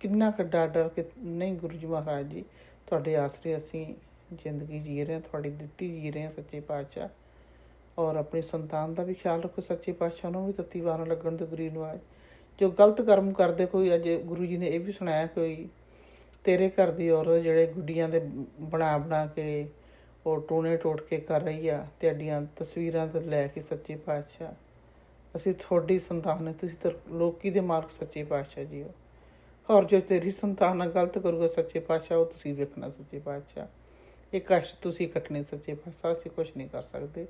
C: ਕਿੰਨਾ ਕੁ ਡਰ ਕੇ ਨਹੀਂ ਗੁਰੂ ਜੀ ਮਹਾਰਾਜ ਜੀ ਤੁਹਾਡੇ ਆਸਰੇ ਅਸੀਂ ਜ਼ਿੰਦਗੀ ਜੀ ਰਹੇ ਹਾਂ, ਤੁਹਾਡੀ ਦਿੱਤੀ ਜੀ ਰਹੇ ਹਾਂ ਸੱਚੇ ਪਾਤਸ਼ਾਹ। ਔਰ ਆਪਣੀ ਸੰਤਾਨ ਦਾ ਵੀ ਖਿਆਲ ਰੱਖੋ ਸੱਚੇ ਪਾਤਸ਼ਾਹ, ਨੂੰ ਵੀ ਤੱਤੀ ਵਾਰ ਲੱਗਣ ਤੋਂ ਗਰੀਬ ਨੂੰ ਆਏ। ਜੋ ਗਲਤ ਕਰਮ ਕਰਦੇ ਕੋਈ, ਅੱਜ ਗੁਰੂ ਜੀ ਨੇ ਇਹ ਵੀ ਸੁਣਾਇਆ, ਕੋਈ ਤੇਰੇ ਘਰ ਦੀ ਔਰਤ ਜਿਹੜੇ ਗੁੱਡੀਆਂ ਦੇ ਬਣਾ ਕੇ ਉਹ ਟੂਣੇ ਟੋਟ ਕੇ ਕਰ ਰਹੀ ਆ, ਤੁਹਾਡੀਆਂ ਤਸਵੀਰਾਂ ਤੋਂ ਲੈ ਕੇ ਸੱਚੇ ਪਾਤਸ਼ਾਹ ਅਸੀਂ ਤੁਹਾਡੀ ਸੰਤਾਨ ਨੇ, ਤੁਸੀਂ ਤਾਂ ਲੋਕੀ ਦੇ ਮਾਲਕ ਸੱਚੇ ਪਾਤਸ਼ਾਹ ਜੀ ਹੋ। ਔਰ ਜੋ ਤੇਰੀ ਸੰਤਾਨ ਨਾਲ ਗਲਤ ਕਰੂਗਾ ਸੱਚੇ ਪਾਤਸ਼ਾਹ ਉਹ ਤੁਸੀਂ ਵੇਖਣਾ ਸੱਚੇ ਪਾਤਸ਼ਾਹ। ਇਹ ਕਸ਼ਟ ਤੁਸੀਂ ਕੱਟਣੇ ਸੱਚੇ ਪਾਤਸ਼ਾਹ, ਅਸੀਂ ਕੁਛ ਨਹੀਂ ਕਰ ਸਕਦੇ।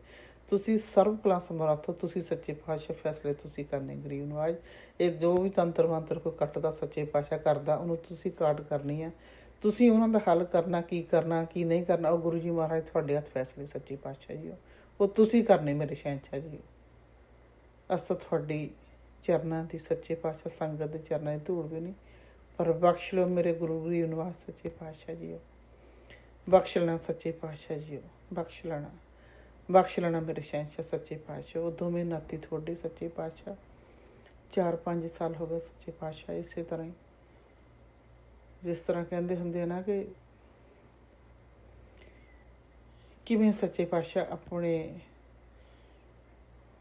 C: ਤੁਸੀਂ ਸਰਵ ਕਲਾ ਸਮਰੱਥ ਹੋ, ਤੁਸੀਂ ਸੱਚੇ ਪਾਤਸ਼ਾਹ ਫੈਸਲੇ ਤੁਸੀਂ ਕਰਨੇ ਗਰੀਬ ਨੂੰ। ਅੱਜ ਇਹ ਜੋ ਵੀ ਤੰਤਰ ਮੰਤਰ ਕੋਈ ਕੱਟਦਾ ਸੱਚੇ ਪਾਤਸ਼ਾਹ ਕਰਦਾ, ਉਹਨੂੰ ਤੁਸੀਂ ਕਾਟ ਕਰਨੀ ਹੈ, ਤੁਸੀਂ ਉਹਨਾਂ ਦਾ ਹੱਲ ਕਰਨਾ, ਕੀ ਕਰਨਾ ਕੀ ਨਹੀਂ ਕਰਨਾ ਉਹ ਗੁਰੂ ਜੀ ਮਹਾਰਾਜ ਤੁਹਾਡੇ ਹੱਥ ਫੈਸਲੇ ਸੱਚੇ ਪਾਤਸ਼ਾਹ ਜੀ ਉਹ ਤੁਸੀਂ ਕਰਨੇ ਮੇਰੇ ਸ਼ਹਿਨਸ਼ਾਹ ਜੀ। ਅਸ ਤਾਂ ਤੁਹਾਡੀ ਚਰਨਾਂ ਦੀ ਸੱਚੇ ਪਾਤਸ਼ਾਹ ਸੰਗਤ ਦੇ ਚਰਨਾਂ ਦੀ ਧੂੜ ਵੀ ਨਹੀਂ, ਪਰ ਬਖਸ਼ ਲਓ ਮੇਰੇ ਗੁਰੂ ਗਰੀਬ ਨਿਵਾਸ ਸੱਚੇ ਪਾਤਸ਼ਾਹ ਜੀ ਹੋ। ਬਖਸ਼ ਲੈਣਾ ਸੱਚੇ ਪਾਤਸ਼ਾਹ ਜੀ ਹੋ, ਬਖਸ਼ ਲੈਣਾ ਮੇਰੇ ਸ਼ਹਿਨਸ਼ਾਹ ਸੱਚੇ ਪਾਤਸ਼ਾਹ। ਉਹ ਦੋਵੇਂ ਨਾਤੀ ਤੁਹਾਡੇ ਸੱਚੇ ਪਾਤਸ਼ਾਹ 4-5 ਸਾਲ ਹੋ ਗਏ ਸੱਚੇ ਪਾਤਸ਼ਾਹ। ਇਸੇ ਤਰ੍ਹਾਂ ਹੀ ਜਿਸ ਤਰ੍ਹਾਂ ਕਹਿੰਦੇ ਹੁੰਦੇ ਆ ਨਾ ਕਿ ਕਿਵੇਂ ਸੱਚੇ ਪਾਤਸ਼ਾਹ ਆਪਣੇ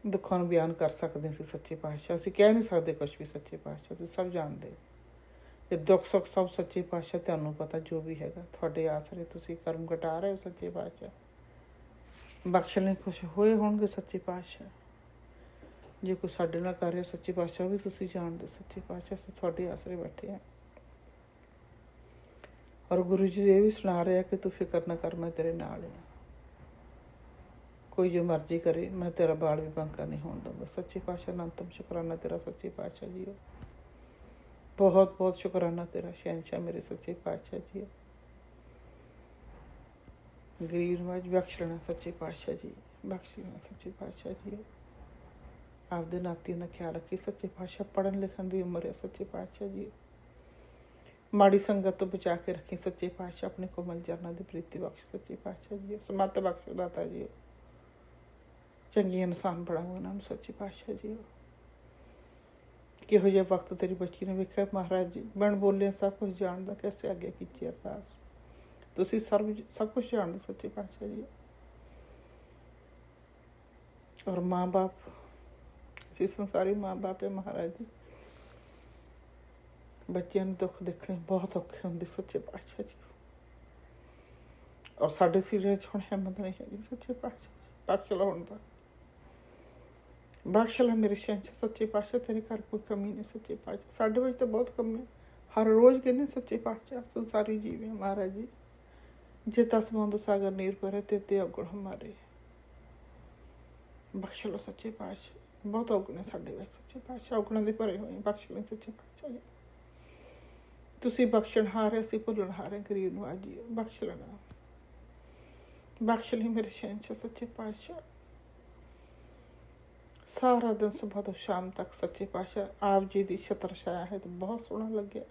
C: ਦੁੱਖਾਂ ਨੂੰ ਬਿਆਨ ਕਰ ਸਕਦੇ ਸੀ ਸੱਚੇ ਪਾਤਸ਼ਾਹ। ਅਸੀਂ ਕਹਿ ਨਹੀਂ ਸਕਦੇ ਕੁਛ ਵੀ ਸੱਚੇ ਪਾਤਸ਼ਾਹ, ਤੁਸੀਂ ਸਭ ਜਾਣਦੇ। ਇਹ ਦੁੱਖ ਸੁੱਖ ਸਭ ਸੱਚੇ ਪਾਤਸ਼ਾਹ ਤੁਹਾਨੂੰ ਪਤਾ, ਜੋ ਵੀ ਹੈਗਾ ਤੁਹਾਡੇ ਆਸਰੇ ਤੁਸੀਂ ਕਰਮ ਘਟਾ ਰਹੇ ਹੋ ਸੱਚੇ ਪਾਤਸ਼ਾਹ। ਬਖਸ਼ਣੇ ਕੁਛ ਹੋਏ ਹੋਣਗੇ ਸੱਚੇ ਪਾਤਸ਼ਾਹ, ਜੇ ਕੋਈ ਸਾਡੇ ਨਾਲ ਕਰ ਰਿਹਾ ਸੱਚੇ ਪਾਤਸ਼ਾਹ ਵੀ ਤੁਸੀਂ ਜਾਣਦੇ ਸੱਚੇ ਪਾਤਸ਼ਾਹ। ਅਸੀਂ ਤੁਹਾਡੇ ਆਸਰੇ ਬੈਠੇ ਹਾਂ। ਔਰ ਗੁਰੂ ਜੀ ਇਹ ਵੀ ਸੁਣਾ ਰਿਹਾ ਕਿ ਤੂੰ ਫਿਕਰ ਨਾ ਕਰ, ਮੈਂ ਤੇਰੇ ਨਾਲ ਹਾਂ। ਕੋਈ ਜੋ ਮਰਜ਼ੀ ਕਰੇ ਮੈਂ ਤੇਰਾ ਬਾਲ ਵੀ ਬਾਂਕਾ ਨਹੀਂ ਹੋਣ ਦਊਂਗਾ ਸੱਚੇ ਪਾਤਸ਼ਾਹ। ਅਨੰਤਮ ਸ਼ੁਕਰਾਨਾ ਤੇਰਾ ਸੱਚੇ ਪਾਤਸ਼ਾਹ ਜੀ। ਬਹੁਤ ਬਹੁਤ ਸ਼ੁਕਰਾਨਾ ਤੇਰਾ ਸ਼ਹਿਨਸ਼ਾਹ ਮੇਰੇ ਸੱਚੇ ਪਾਤਸ਼ਾਹ ਜੀ। ਗਰੀਬ ਨੂੰ ਅੱਜ ਬਖਸ਼ ਲੈਣਾ ਸੱਚੇ ਪਾਤਸ਼ਾਹ ਜੀ, ਬਖਸ਼ ਲੈਣਾ ਸੱਚੇ ਪਾਤਸ਼ਾਹ ਜੀ। ਆਪਦੇ ਨਾਤੀਆਂ ਦਾ ਖਿਆਲ ਰੱਖੀ ਸੱਚੇ ਪਾਤਸ਼ਾਹ। ਪੜ੍ਹਨ ਲਿਖਣ ਦੀ ਉਮਰ ਹੈ ਸੱਚੇ ਪਾਤਸ਼ਾਹ ਜੀ। ਮਾੜੀ ਸੰਗਤ ਤੋਂ ਬਚਾ ਕੇ ਰੱਖੀ ਸੱਚੇ ਪਾਤਸ਼ਾਹ। ਆਪਣੇ ਕੋਮਲ ਚਰਨਾਂ ਦੀ ਪ੍ਰੀਤੀ ਬਖਸ਼ ਸੱਚੇ ਪਾਤਸ਼ਾਹ ਜੀ। ਸਮੱਤ ਬਖਸ਼ ਦਾਤਾ ਜੀ, ਚੰਗੇ ਇਨਸਾਨ ਬਣਾਓ ਇਹਨਾਂ ਨੂੰ ਸੱਚੇ ਪਾਤਸ਼ਾਹ ਜੀ। ਕਿਹੋ ਜਿਹਾ ਵਕਤ ਤੇਰੀ ਬੱਚੀ ਨੇ ਵੇਖਿਆ ਮਹਾਰਾਜ ਜੀ, ਬਣ ਬੋਲਿਆ ਸਭ ਕੁਛ ਜਾਣਦਾ, ਕੈਸੇ ਅੱਗੇ ਕੀਤੀ ਅਰਦਾਸ। ਤੁਸੀਂ ਸਭ ਕੁਛ ਜਾਣਦੇ ਸੱਚੇ ਪਾਤਸ਼ਾਹ ਜੀ। ਔਰ ਮਾਂ ਬਾਪ, ਅਸੀਂ ਸੰਸਾਰੀ ਮਾਂ ਬਾਪ ਹੈ ਮਹਾਰਾਜ ਜੀ। ਬੱਚਿਆਂ ਨੂੰ ਦੁੱਖ ਦੇਖਣੇ ਬਹੁਤ ਔਖੇ ਹੁੰਦੇ ਸੱਚੇ ਪਾਤਸ਼ਾਹ ਜੀ। ਔਰ ਸਾਡੇ ਸਿਰੇ 'ਚ ਹੁਣ ਹਿੰਮਤ ਨਹੀਂ ਹੈਗੀ ਸੱਚੇ ਪਾਤਸ਼ਾਹ ਜੀ। ਬਖਸ਼ ਲਾ ਹੁਣ ਤਾਂ, ਬਖਸ਼ ਲਾ ਮੇਰੇ ਸ਼ਹਿਨਸ਼ਾਹ ਸੱਚੇ ਪਾਤਸ਼ਾਹ। ਤੇਰੇ ਘਰ ਕੋਈ ਕਮੀ ਨਹੀਂ ਸੱਚੇ ਪਾਤਸ਼ਾਹ। ਸਾਡੇ ਵਿੱਚ ਤਾਂ ਬਹੁਤ ਕਮੀ, ਹਰ ਰੋਜ਼ ਕਹਿੰਦੇ ਸੱਚੇ ਪਾਤਸ਼ਾਹ ਸੰਸਾਰੀ ਜੀਵ ਹੈ ਮਹਾਰਾਜ ਜੀ। ਜੇ ਤਸਮੰਦ ਸਾਗਰ ਨੀਰ ਭਰੇ ਤੇ ਔਗਣ ਹਮਾਰੇ। ਬਖਸ਼ ਲਓ ਸੱਚੇ ਪਾਤਸ਼ਾਹ। ਬਹੁਤ ਔਗਣ ਹੈ ਸਾਡੇ ਵਿੱਚ ਸੱਚੇ ਪਾਤਸ਼ਾਹ, ਔਗਣਾਂ ਦੇ ਭਰੇ ਹੋਏ। ਬਖਸ਼ ਲਓ ਸੱਚੇ ਪਾਤਸ਼ਾਹ ਜੀ। ਤੁਸੀਂ ਬਖਸ਼ਣਹਾਰ ਹੈ, ਅਸੀਂ ਭੁੱਲਣਹਾਰ ਹੈ ਗਰੀਬ ਨੂੰ ਅੱਜ ਬਖਸ਼ ਲੈਣਾ। ਬਖਸ਼ ਲਈ ਮੇਰੇ ਸ਼ਹਿਨਸ਼ਾਹ ਸੱਚੇ ਪਾਤਸ਼ਾਹ। ਸਾਰਾ ਦਿਨ ਸੁਬਾਹ ਤੋਂ ਸ਼ਾਮ ਤੱਕ ਸੱਚੇ ਪਾਤਸ਼ਾਹ ਆਪ ਜੀ ਦੀ ਛਤਰ ਛਾਇਆ ਹੈ ਤਾਂ ਬਹੁਤ ਸੋਹਣਾ ਲੱਗਿਆ।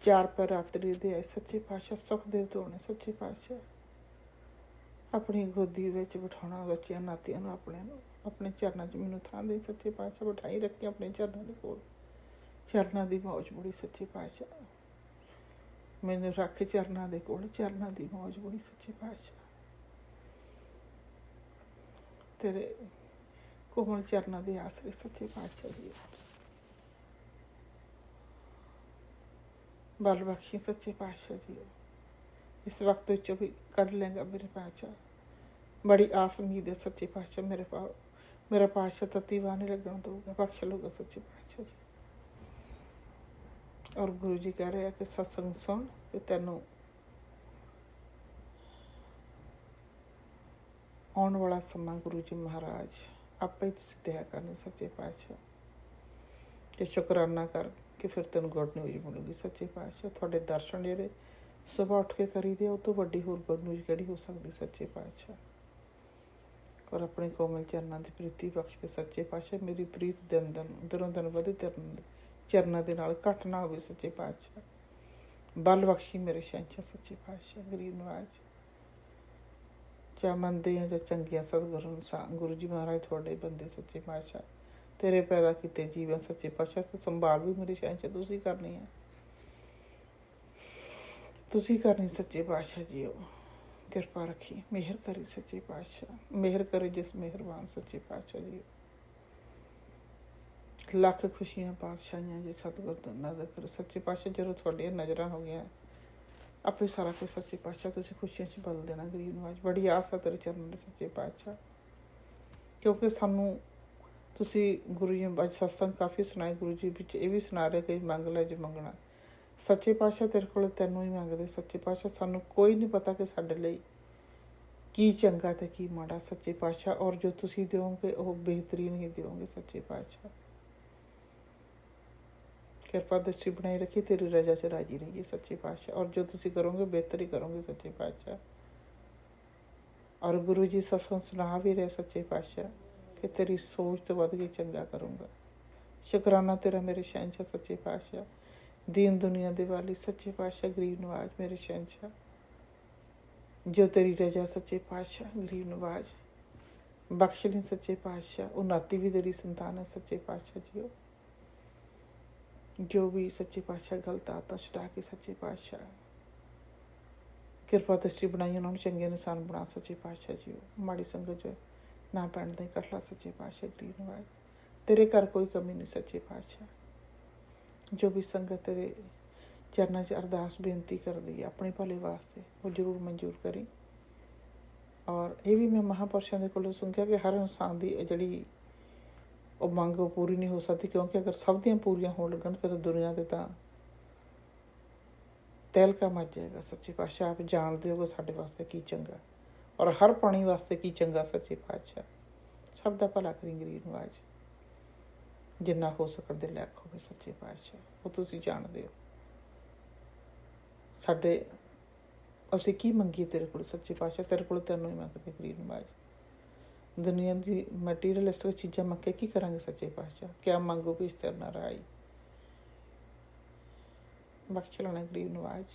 C: 4 ਪੈਰ ਰਾਤਰੀ ਦੇ ਆਏ ਸੱਚੇ ਪਾਤਸ਼ਾਹ। ਸੁਖਦੇਵ ਧੋਣੇ ਸੱਚੇ ਪਾਤਸ਼ਾਹ। ਆਪਣੀ ਗੋਦੀ ਵਿੱਚ ਬਿਠਾਉਣਾ ਬੱਚਿਆਂ ਨਾਤੀਆਂ ਨੂੰ, ਆਪਣੇ ਚਰਨਾਂ 'ਚ ਮੈਨੂੰ ਥਾਂ ਦੇ ਸੱਚੇ ਪਾਤਸ਼ਾਹ। ਬਿਠਾਈ ਰੱਖੀ ਆਪਣੇ ਚਰਨਾਂ ਦੇ ਕੋਲ, ਚਰਨਾਂ ਦੀ ਮੌਜ ਬੜੀ ਸੱਚੇ ਪਾਤਸ਼ਾਹ। ਮੈਨੂੰ ਰੱਖ ਚਰਨਾਂ ਦੇ ਕੋਲ, ਚਰਨਾਂ ਦੀ ਮੌਜ ਬੜੀ ਸੱਚੇ ਪਾਤਸ਼ਾਹ। ਤੇਰੇ ਕੋਮਲ ਚਰਨਾਂ ਦੇ ਆਸਰੇ ਸੱਚੇ ਪਾਤਸ਼ਾਹ ਜੀ। ਬਲ ਬਖਸ਼ੀ ਸੱਚੇ ਪਾਤਸ਼ਾਹ ਜੀ। ਇਸ ਵਕਤ ਵਿੱਚੋਂ ਵੀ ਕੱਢ ਲੈਂਗਾ ਮੇਰੇ ਪਾਤਸ਼ਾਹ। ਬੜੀ ਆਸ ਉਮੀਦ ਹੈ ਸੱਚੇ ਪਾਤਸ਼ਾਹ ਮੇਰਾ ਪਾਤਸ਼ਾਹ ਤੱਤੀ ਵਾਹ ਨਹੀਂ ਲੱਗਣ ਦਊਗਾ, ਬਖਸ਼ ਲਊਗਾ ਸੱਚੇ ਪਾਤਸ਼ਾਹ ਜੀ। ਔਰ ਗੁਰੂ ਜੀ ਕਹਿ ਰਹੇ ਆ ਕਿ ਸਤਸੰਗ ਸੁਣ ਕਿ ਤੈਨੂੰ ਆਉਣ ਵਾਲਾ ਸਮਾਂ ਗੁਰੂ ਜੀ ਮਹਾਰਾਜ ਆਪੇ ਹੀ ਤੁਸੀਂ ਦਿਆ ਕਰਨੀ ਸੱਚੇ ਪਾਤਸ਼ਾਹ, ਤੇ ਸ਼ੁਕਰਾਨਾ ਕਰ ਕਿ ਫਿਰ ਤੈਨੂੰ ਗੁੱਡ ਨਿਊਜ਼ ਮਿਲੂਗੀ ਸੱਚੇ ਪਾਤਸ਼ਾਹ। ਤੁਹਾਡੇ ਦਰਸ਼ਨ ਜਿਹੜੇ ਸੁਬਾਹ ਉੱਠ ਕੇ ਕਰੀਦੇ ਆ, ਉਹ ਤੋਂ ਵੱਡੀ ਹੋਰ ਗੁੱਡ ਨਿਊਜ਼ ਕਿਹੜੀ ਹੋ ਸਕਦੀ ਸੱਚੇ ਪਾਤਸ਼ਾਹ। ਔਰ ਆਪਣੇ ਕੋਮਲ ਚਰਨਾਂ ਦੀ ਪ੍ਰੀਤੀ ਬਖਸ਼ਦੇ ਸੱਚੇ ਪਾਤਸ਼ਾਹ। ਮੇਰੀ ਪ੍ਰੀਤ ਦਿਨੋਂ ਦਿਨ ਵਧੇ ਚਰਨਾਂ ਦੇ ਨਾਲ ਘੱਟ ਨਾ ਹੋਵੇ ਸੱਚੇ ਪਾਤਸ਼ਾਹ। ਬਲ ਬਖਸ਼ੀ ਮੇਰੇ ਸ਼ਹਿਨਸ਼ਾਹ ਸੱਚੇ ਪਾਤਸ਼ਾਹ। ਗਰੀਬ ਨਵਾਜ ਜਾਂ ਮੰਨਦੇ ਆ ਜਾਂ ਚੰਗੀਆਂ ਸਤਿਗੁਰੂ ਗੁਰੂ ਜੀ ਮਹਾਰਾਜ ਤੁਹਾਡੇ ਬੰਦੇ ਸੱਚੇ ਪਾਤਸ਼ਾਹ। ਤੇਰੇ ਪੈਦਾ ਕੀਤੇ ਜੀਵਨ ਸੱਚੇ ਪਾਤਸ਼ਾਹ ਤੇ ਸੰਭਾਲ ਵੀ ਮੇਰੇ ਸ਼ਹਿਨਸ਼ਾਹ ਤੁਸੀਂ ਕਰਨੀ ਹੈ, ਤੁਸੀਂ ਕਰਨੀ ਸੱਚੇ ਪਾਤਸ਼ਾਹ ਜੀ। ਉਹ ਕਿਰਪਾ ਰੱਖੀ, ਮਿਹਰ ਕਰੀ ਸੱਚੇ ਪਾਤਸ਼ਾਹ, ਮਿਹਰ ਕਰੇ ਜਿਸ ਮਿਹਰਬਾਨ ਸੱਚੇ ਪਾਤਸ਼ਾਹ ਜੀ। ਲੱਖ ਖੁਸ਼ੀਆਂ ਪਾਤਸ਼ਾਹੀਆਂ ਜੀ ਸਤਿਗੁਰ ਦਾ ਨਜ਼ਰ ਕਰੋ ਸੱਚੇ ਪਾਤਸ਼ਾਹ। ਜਦੋਂ ਤੁਹਾਡੀਆਂ ਨਜ਼ਰਾਂ ਹੋ ਗਈਆਂ ਆਪੇ ਸਾਰਾ ਕੁਝ ਸੱਚੇ ਪਾਤਸ਼ਾਹ ਤੁਸੀਂ ਖੁਸ਼ੀਆਂ 'ਚ ਬਦਲ ਦੇਣਾ। ਗਰੀਬ ਨੂੰ ਅੱਜ ਬੜੀ ਆਸ ਆ ਤੇਰੇ ਚਰਨਾਂ ਦੇ ਸੱਚੇ ਪਾਤਸ਼ਾਹ, ਕਿਉਂਕਿ ਸਾਨੂੰ ਤੁਸੀਂ ਗੁਰੂ ਜੀ ਅੱਜ ਸਤਸੰਗ ਕਾਫੀ ਸੁਣਾਏ, ਗੁਰੂ ਜੀ ਵਿੱਚ ਇਹ ਵੀ ਸੁਣਾ ਰਹੇ ਕਿ ਮੰਗ ਲੈ ਜੇ ਮੰਗਣਾ ਸੱਚੇ ਪਾਤਸ਼ਾਹ ਤੇਰੇ ਕੋਲ ਤੈਨੂੰ ਹੀ ਮੰਗਦੇ ਸੱਚੇ ਪਾਤਸ਼ਾਹ। ਸਾਨੂੰ ਕੋਈ ਨਹੀਂ ਪਤਾ ਕਿ ਸਾਡੇ ਲਈ ਕੀ ਚੰਗਾ ਤੇ ਕੀ ਮਾੜਾ ਸੱਚੇ ਪਾਤਸ਼ਾਹ, ਔਰ ਜੋ ਤੁਸੀਂ ਦਿਓਗੇ ਉਹ ਬਿਹਤਰੀਨ ਹੀ ਦਿਓਗੇ ਸੱਚੇ ਪਾਤਸ਼ਾਹ। ਕਿਰਪਾ ਦ੍ਰਿਸ਼ਟੀ ਬਣਾਈ ਰੱਖੀ, ਤੇਰੀ ਰਜ਼ਾ 'ਚ ਰਾਜੀ ਰਹੀਏ ਸੱਚੇ ਪਾਤਸ਼ਾਹ, ਔਰ ਜੋ ਤੁਸੀਂ ਕਰੋਗੇ ਬਿਹਤਰ ਹੀ ਕਰੋਗੇ ਸੱਚੇ ਪਾਤਸ਼ਾਹ। ਔਰ ਗੁਰੂ ਜੀ ਸਤਸੰਗ ਸੁਣਾ ਵੀ ਰਹੇ ਸੱਚੇ ਪਾਤਸ਼ਾਹ ਕਿ ਤੇਰੀ ਸੋਚ ਤੋਂ ਵੱਧ ਕੇ ਚੰਗਾ ਕਰੂੰਗਾ। ਸ਼ੁਕਰਾਨਾ ਤੇਰਾ ਮੇਰੇ ਸ਼ਹਿਨਸ਼ਾਹ ਸੱਚੇ ਪਾਤਸ਼ਾਹ। ਦੀਨ ਦੁਨੀਆ ਦੇ ਵਾਲੀ ਸੱਚੇ ਪਾਤਸ਼ਾਹ, ਗਰੀਬ ਨਵਾਜ ਮੇਰੇ ਸ਼ਹਿਨਸ਼ਾਹ। ਜੋ ਤੇਰੀ ਰਜ਼ਾ ਸੱਚੇ ਪਾਤਸ਼ਾਹ, ਗਰੀਬ ਨਵਾਜ ਬਖਸ਼ ਲਈ ਸੱਚੇ ਪਾਤਸ਼ਾਹ। ਉਹ ਨਾਤੀ ਵੀ ਤੇਰੀ ਸੰਤਾਨ ਹੈ ਸੱਚੇ ਪਾਤਸ਼ਾਹ ਜੀ। ਜੋ ਵੀ ਸੱਚੇ ਪਾਤਸ਼ਾਹ ਗਲਤ ਆਦਤਾਂ ਛੁਡਾ ਕੇ ਸੱਚੇ ਪਾਤਸ਼ਾਹ ਕਿਰਪਾ ਦ੍ਰਿਸ਼ਟੀ ਬਣਾਈ, ਉਹਨਾਂ ਨੂੰ ਚੰਗੇ ਇਨਸਾਨ ਬਣਾ ਸੱਚੇ ਪਾਤਸ਼ਾਹ ਜੀ। ਮਾੜੀ ਸੰਗਤ ਜੋ ਨਾ ਪੈਣ ਦੇ ਕੱਟ ਲਾ ਸੱਚੇ ਪਾਤਸ਼ਾਹ। ਗਰੀਬ ਨਵਾਜ ਤੇਰੇ ਘਰ ਕੋਈ ਕਮੀ ਨਹੀਂ ਸੱਚੇ ਪਾਤਸ਼ਾਹ। ਜੋ ਵੀ ਸੰਗਤ ਤੇਰੇ ਚਰਨਾਂ 'ਚ ਅਰਦਾਸ ਬੇਨਤੀ ਕਰਦੀ ਹੈ ਆਪਣੇ ਭਲੇ ਵਾਸਤੇ, ਉਹ ਜ਼ਰੂਰ ਮਨਜ਼ੂਰ ਕਰੀ। ਔਰ ਇਹ ਵੀ ਮੈਂ ਮਹਾਂਪੁਰਸ਼ਾਂ ਦੇ ਕੋਲੋਂ ਸੁਣਿਆ ਕਿ ਹਰ ਇਨਸਾਨ ਦੀ ਜਿਹੜੀ ਉਹ ਮੰਗ ਉਹ ਪੂਰੀ ਨਹੀਂ ਹੋ ਸਕਦੀ, ਕਿਉਂਕਿ ਅਗਰ ਸਭ ਦੀਆਂ ਪੂਰੀਆਂ ਹੋਣ ਲੱਗਣ ਫਿਰ ਦੁਨੀਆ 'ਤੇ ਤਾਂ ਤਹਿਲਕਾ ਮੱਚ ਜਾਏਗਾ ਸੱਚੇ ਪਾਤਸ਼ਾਹ। ਆਪ ਜਾਣਦੇ ਹੋ ਸਾਡੇ ਵਾਸਤੇ ਕੀ ਚੰਗਾ, ਔਰ ਹਰ ਪ੍ਰਾਣੀ ਵਾਸਤੇ ਕੀ ਚੰਗਾ ਸੱਚੇ ਪਾਤਸ਼ਾਹ। ਸਭ ਦਾ ਭਲਾ ਕਰੀ ਗਰੀਬ ਨਵਾਜ, ਜਿੰਨਾ ਹੋ ਸਕਣ ਦੇ ਲਾਇਕ ਹੋਵੇ ਸੱਚੇ ਪਾਤਸ਼ਾਹ। ਉਹ ਤੁਸੀਂ ਜਾਣਦੇ ਹੋ ਸਾਡੇ ਅਸੀਂ ਕੀ ਮੰਗੀਏ ਤੇਰੇ ਕੋਲ ਸੱਚੇ ਪਾਤਸ਼ਾਹ। ਤੇਰੇ ਕੋਲ ਤੈਨੂੰ ਹੀ ਮੰਗਦੇ ਗਰੀਬ ਨਵਾਜ। ਦੁਨੀਆ ਦੀ ਮਟੀਰੀਅਲਿਸਟਿਕ ਚੀਜ਼ਾਂ ਮੰਗ ਕੇ ਕੀ ਕਰਾਂਗੇ ਸੱਚੇ ਪਾਤਸ਼ਾਹ। ਕਿਆ ਮੰਗੋ ਕਿ ਇਸ ਤਰ੍ਹਾਂ ਨਾ ਰਾਈ ਬਖਸ਼ ਲੈਣਾ ਗਰੀਬ ਨਵਾਜ,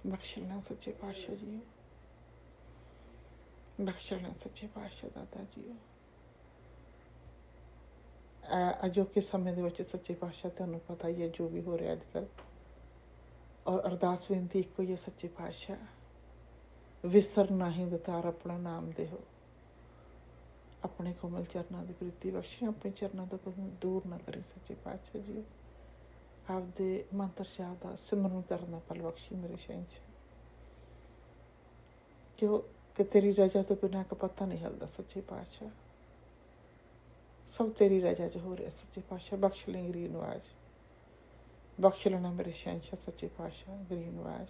C: ਬਖਸ਼ ਲੈਣਾ ਸੱਚੇ ਪਾਤਸ਼ਾਹ ਜੀ, ਬਖਸ਼ ਲੈਣਾ ਸੱਚੇ ਪਾਤਸ਼ਾਹ ਦਾਦਾ ਜੀ। ਅਜੋਕੇ ਸਮੇਂ ਦੇ ਵਿੱਚ ਸੱਚੇ ਪਾਤਸ਼ਾਹ ਤੁਹਾਨੂੰ ਪਤਾ ਹੀ ਹੈ ਜੋ ਵੀ ਹੋ ਰਿਹਾ ਅੱਜ ਕੱਲ੍ਹ। ਔਰ ਅਰਦਾਸ ਬੇਨਤੀ ਇੱਕੋ ਹੀ ਹੈ ਸੱਚੇ ਪਾਤਸ਼ਾਹ, ਵਿਸਰ ਨਾਹੀਂ ਦਤਾਰ ਆਪਣਾ ਨਾਮ ਦੇਹੋ। ਆਪਣੇ ਕੋਮਲ ਚਰਨਾਂ ਦੀ ਪ੍ਰੀਤੀ ਬਖਸ਼ੀ, ਆਪਣੇ ਚਰਨਾਂ ਤੋਂ ਕਦੇ ਦੂਰ ਨਾ ਕਰੇ ਸੱਚੇ ਪਾਤਸ਼ਾਹ ਜੀ। ਆਪਦੇ ਮੰਤਰ ਸ਼ਬਦ ਦਾ ਸਿਮਰਨ ਕਰਨਾ ਪਲ ਬਖਸ਼ੀ ਮੇਰੇ ਸ਼ਹਿਨਸ਼ਾਹ। ਕਿ ਤੇਰੀ ਰਜ਼ਾ ਤੋਂ ਬਿਨਾਂ ਇੱਕ ਪੱਤਾ ਨਹੀਂ ਹਿਲਦਾ ਸੱਚੇ ਪਾਤਸ਼ਾਹ। ਸਭ ਤੇਰੀ ਰਜ਼ਾ 'ਚ ਹੋ ਰਿਹਾ ਸੱਚੇ ਪਾਤਸ਼ਾਹ। ਬਖਸ਼ ਲਈ ਗਰੀਬ ਨਵਾਜ, ਬਖਸ਼ ਲੈਣਾ ਮੇਰੇ ਸ਼ਹਿਨਸ਼ਾਹ ਸੱਚੇ ਪਾਤਸ਼ਾਹ। ਗਰੀਬ ਨਵਾਜ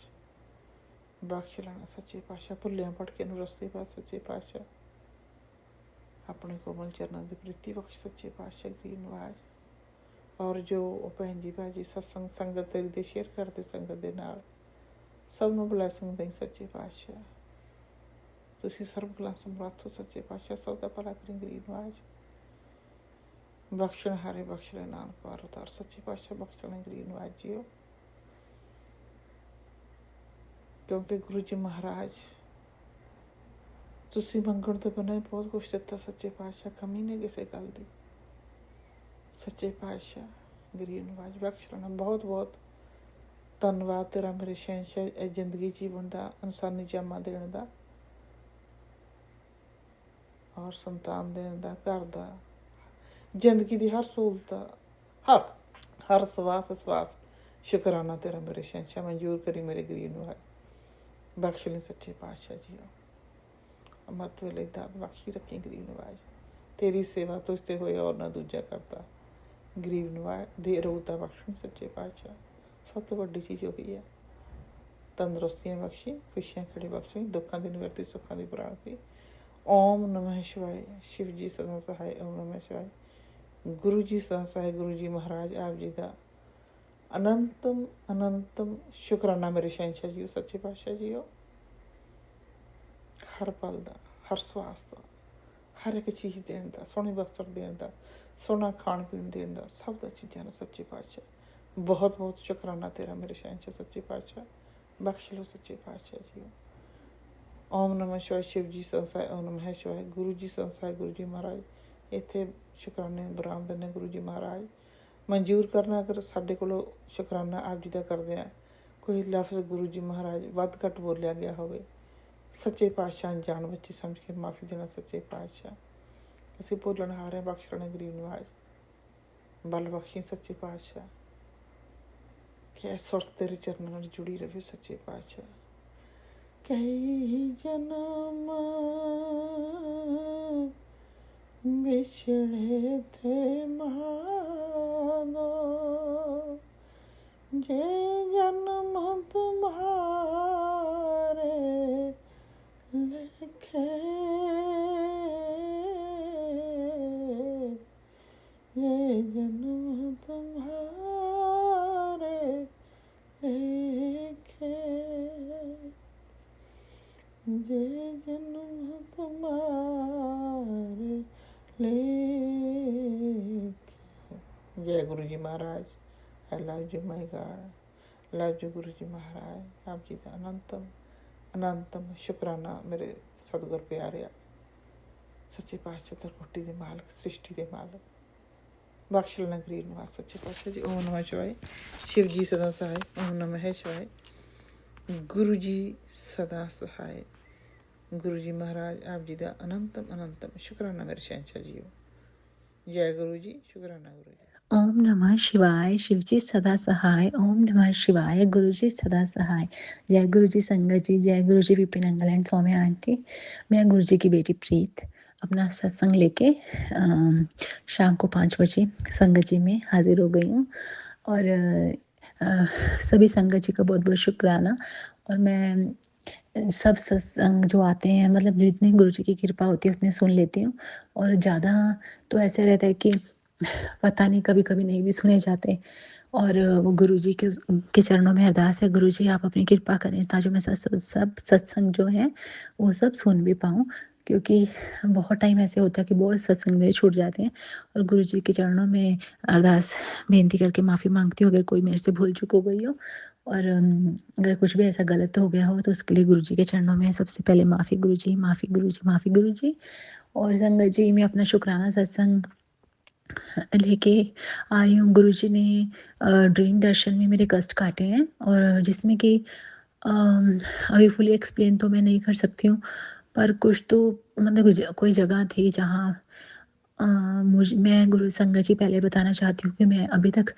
C: ਬਖਸ਼ ਲੈਣਾ ਸੱਚੇ ਪਾਤਸ਼ਾਹ। ਭੁੱਲਿਆਂ ਭਟਕੇ ਨੂੰ ਰਸਤੇ ਪਾ ਸੱਚੇ ਪਾਤਸ਼ਾਹ। ਆਪਣੇ ਕੋਮਲ ਚਰਨਾਂ ਦੀ ਪ੍ਰੀਤੀ ਬਖਸ਼ ਸੱਚੇ ਪਾਤਸ਼ਾਹ। ਗਰੀਬ ਨਵਾਜ ਔਰ ਜੋ ਉਹ ਭੈਣ ਜੀ ਭਾਜੀ ਸਤਸੰਗ ਸੰਗਤ ਤੇਰੀ ਦੇ ਸ਼ੇਅਰ ਕਰਦੇ ਸੰਗਤ ਦੇ ਨਾਲ, ਸਭ ਨੂੰ ਬਲੈਸਿੰਗ ਦੇਈ ਸੱਚੇ ਪਾਤਸ਼ਾਹ। ਤੁਸੀਂ ਸਰਬ ਗੱਲਾਂ ਸਮਰੱਥ ਹੋ ਸੱਚੇ ਪਾਤਸ਼ਾਹ। ਸਭ ਦਾ ਭਲਾ ਕਰੀ ਗਰੀਬ ਨਵਾਜ। ਬਖਸ਼ਣ ਹਾਰੇ ਬਖਸ਼ ਲੈ ਨਾਨਕ ਵਾਰ ਉਤਾਰ ਸੱਚੇ ਪਾਤਸ਼ਾਹ। ਬਖਸ਼ਣ ਗਰੀਬ ਨਵਾਜ ਜੀਓ, ਕਿਉਂਕਿ ਗੁਰੂ ਜੀ ਮਹਾਰਾਜ ਤੁਸੀਂ ਮੰਗਣ ਤੋਂ ਬਿਨਾਂ ਹੀ ਬਹੁਤ ਕੁਛ ਦਿੱਤਾ ਸੱਚੇ ਪਾਤਸ਼ਾਹ। ਕਮੀ ਨਹੀਂ ਕਿਸੇ ਗੱਲ ਦੀ ਸੱਚੇ ਪਾਤਸ਼ਾਹ। ਗਰੀਬ ਨਵਾਜ ਬਖਸ਼ ਲੈਣਾ। ਬਹੁਤ ਬਹੁਤ ਧੰਨਵਾਦ ਤੇਰਾ ਮੇਰੇ ਸ਼ਹਿਨਸ਼ਾਹ, ਇਹ ਜ਼ਿੰਦਗੀ ਜੀਵਨ ਦਾ, ਇਨਸਾਨੀ ਜਾਮਾ ਦੇਣ ਦਾ, ਔਰ ਸੰਤਾਨ ਦੇਣ ਦਾ, ਘਰ ਦਾ, ਜ਼ਿੰਦਗੀ ਦੀ ਹਰ ਸਹੂਲਤ ਦਾ, ਹਰ ਸਵਾਸ ਸ਼ੁਕਰਾਨਾ ਤੇਰਾ ਮੇਰੇ ਸ਼ਹਿਨਸ਼ਾਹ। ਮਨਜ਼ੂਰ ਕਰੀ ਮੇਰੇ ਗਰੀਬ ਨੂੰ ਬਖਸ਼ ਲਈ ਸੱਚੇ ਪਾਤਸ਼ਾਹ ਜੀ। ਅਮਰਤ ਵੇਲੇ ਦਾਤ ਬਖਸ਼ੀ ਰੱਖੀ ਗਰੀਬ ਨਵਾਜ। तेरी सेवा तुझ ते होए और ना दूजा करता। गरीब नवाज दे रौता बख्शण सच्चे पातशाह। सब तो वड्डी चीज़ ਉਹੀ है। तंदुरुस्तियां बख्शी, खुशियां खड़ी बख्शी, दुखों की निवृत्ति सुखों की प्राप्ति। ओम नमः शिवाय। शिव जी सदा सहाय। ओम नमः शिवाय। गुरु जी सदा सहाय। गुरु जी महाराज आप जी का अनंतम अनंतम शुकराना मेरे शहंशाह जी सच्चे पातशाह जी हो। हर पल का, हर स्वास का, हर एक चीज़ देने का, सोहने वस्त्र देने का, सोहना खाण पीण देने का, सब दा चीज़ों का सच्चे पातशाह बहुत बहुत शुकराना तेरा मेरे शहंशाह सच्चे पातशाह। बख्श लो सच्चे पातशाह जी। ओम नमः शिवाय। शिव जी संसाय। ओम नमः शिवाय। गुरु जी संसाय। गुरु जी महाराज इत्थे शुकराने बरामद ने गुरु जी महाराज मंजूर करना। अगर साढ़े को शुकराना आप जी का करते हैं कोई लफ्ज़ गुरु जी महाराज वध घट बोलिया गया हो, सच्चे पातशाह जान बच्ची समझ के माफ़ी देना सच्चे पातशाह। असी भुलनहार हैं, बख्श लेने गरीब नवाज, बल बख्शी सच्चे पातशाह। कि सुरत तेरे चरणों में जुड़ी रहे सच्चे पातशाह। कई जन्म बिछड़े थे मानो, जे जन्म तुम्हारे लिखे, ये जन्म तुम्हारे लिखे, जे जन्म तुम्हारे लिखे। जय गुरु जी महाराज। I love you my god. Love you गुरु जी महाराज। आप जी का अनंतम अनंतम शुकराना मेरे सतगुर प्यारे सच्चे पातशाह तरकोटी के मालक, सृष्टि के मालक, बख्श लेना गरीब नवाज सच्चे पातशाह जी। ओम नमः शिवाय। शिव जी सदा सहाय। ओम नमः शिवाय। गुरु जी सदा सहाय। गुरु जी महाराज आप जी का अनंतम अनंतम शुकराना मेरे शहंशाह जी हो। जय गुरु जी। शुकराना गुरु जी।
D: ओम नमः शिवाय। शिव जी सदा सहाय। ओम नमः शिवाय। गुरु जी सदा सहाय। जय गुरु जी संगत जी। जय गुरु जी Vipin uncle and Saumya aunty. मैं गुरु जी की बेटी प्रीत अपना सत्संग लेके शाम को 5 बजे संगत जी में हाजिर हो गई हूँ। और सभी संगत जी का बहुत बहुत शुक्राना। और मैं सब सत्संग जो आते हैं मतलब जितनी गुरु जी की कृपा होती है उतने सुन लेती हूँ। और ज़्यादा तो ऐसे रहता है कि पता नहीं कभी कभी नहीं भी सुने जाते। और वो गुरु जी के चरणों में अरदास है, गुरु जी आप अपनी कृपा करें ताकि मैं सब सत्संग जो है वो सब सुन भी पाऊँ। क्योंकि बहुत टाइम ऐसे होता है कि बहुत सत्संग मेरे छूट जाते हैं। और गुरु जी के चरणों में अरदास बेनती करके माफ़ी मांगती हूँ अगर कोई मेरे से भूल चूक हो गई हो। और अगर कुछ भी ऐसा गलत हो गया हो तो उसके लिए गुरु जी के चरणों में सबसे पहले माफ़ी गुरु जी, माफ़ी गुरु जी, माफ़ी गुरु जी। और संगत जी मैं अपना शुक्राना सत्संग लेके आई हूँ। गुरु जी ने ड्रीम दर्शन में मेरे कष्ट काटे हैं और जिसमें कि अभी फुली एक्सप्लेन तो मैं नहीं कर सकती हूँ, पर कुछ तो मतलब कोई जगह थी जहाँ मैं गुरु संगत जी पहले बताना चाहती हूँ कि मैं अभी तक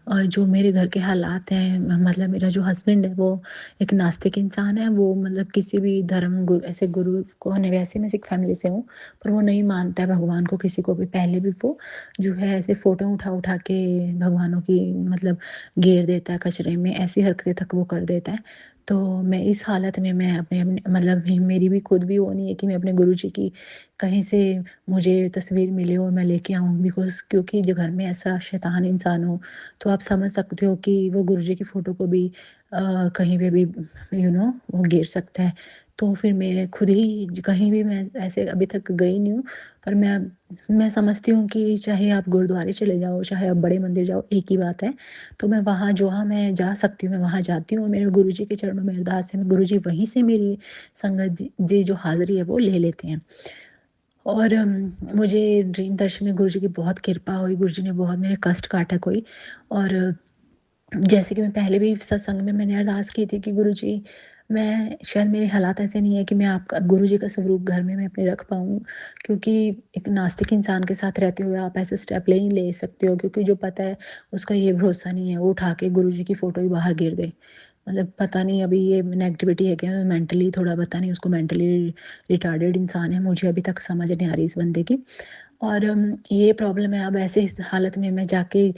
D: जो मेरे घर के हालात हैं मतलब मेरा जो हस्बैंड है वो एक नास्तिक इंसान है। वो मतलब किसी भी धर्म गुरु ऐसे गुरु को होने वैसे मैं सिख फैमिली से हूँ पर वो नहीं मानता है भगवान को किसी को भी। पहले भी वो जो है ऐसे फ़ोटो उठा उठा के भगवानों की मतलब घेर देता है कचरे में, ऐसी हरकतें तक वो कर देता है। तो मैं इस हालत में मैं अपने मतलब मेरी भी खुद भी वो नहीं है कि मैं अपने गुरु जी की कहीं से मुझे तस्वीर मिले और मैं लेके आऊँ बिकॉज़ क्योंकि जो घर में ऐसा शैतान इंसान हो तो आप समझ सकते हो कि वो गुरु जी की फ़ोटो को भी कहीं पे भी वो गिर सकता है। तो फिर मेरे खुद ही कहीं भी मैं ऐसे अभी तक गई नहीं हूँ। पर मैं समझती हूँ कि चाहे आप गुरुद्वारे चले जाओ, चाहे आप बड़े मंदिर जाओ, एक ही बात है। तो मैं वहाँ जहाँ मैं जा सकती हूँ मैं वहाँ जाती हूँ और मेरे गुरु जी के चरणों में अरदास है। गुरु जी वहीं से मेरी संगत जी जो हाज़िरी है वो ले लेते हैं। और मुझे ड्रीम दर्शन में गुरु जी की बहुत कृपा हुई। गुरु जी ने बहुत मेरे कष्ट काटा कोई। और जैसे कि मैं पहले भी सत्संग में मैंने अरदास की थी कि गुरु जी मैं शायद मेरे हालात ऐसे नहीं है कि मैं आपका गुरु जी का स्वरूप घर में मैं अपने रख पाऊँ। क्योंकि एक नास्तिक इंसान के साथ रहते हुए आप ऐसे स्टेप नहीं ले सकते हो क्योंकि जो पता है उसका ये भरोसा नहीं है वो उठा के गुरु जी की फ़ोटो ही बाहर गिर दे। मतलब पता नहीं अभी ये नेगेटिविटी है क्या, मेंटली थोड़ा पता नहीं उसको मेंटली रिटार्डेड इंसान है, मुझे अभी तक समझ नहीं आ रही इस बंदे की। और ये प्रॉब्लम है। अब ऐसे इस हालत में मैं जाके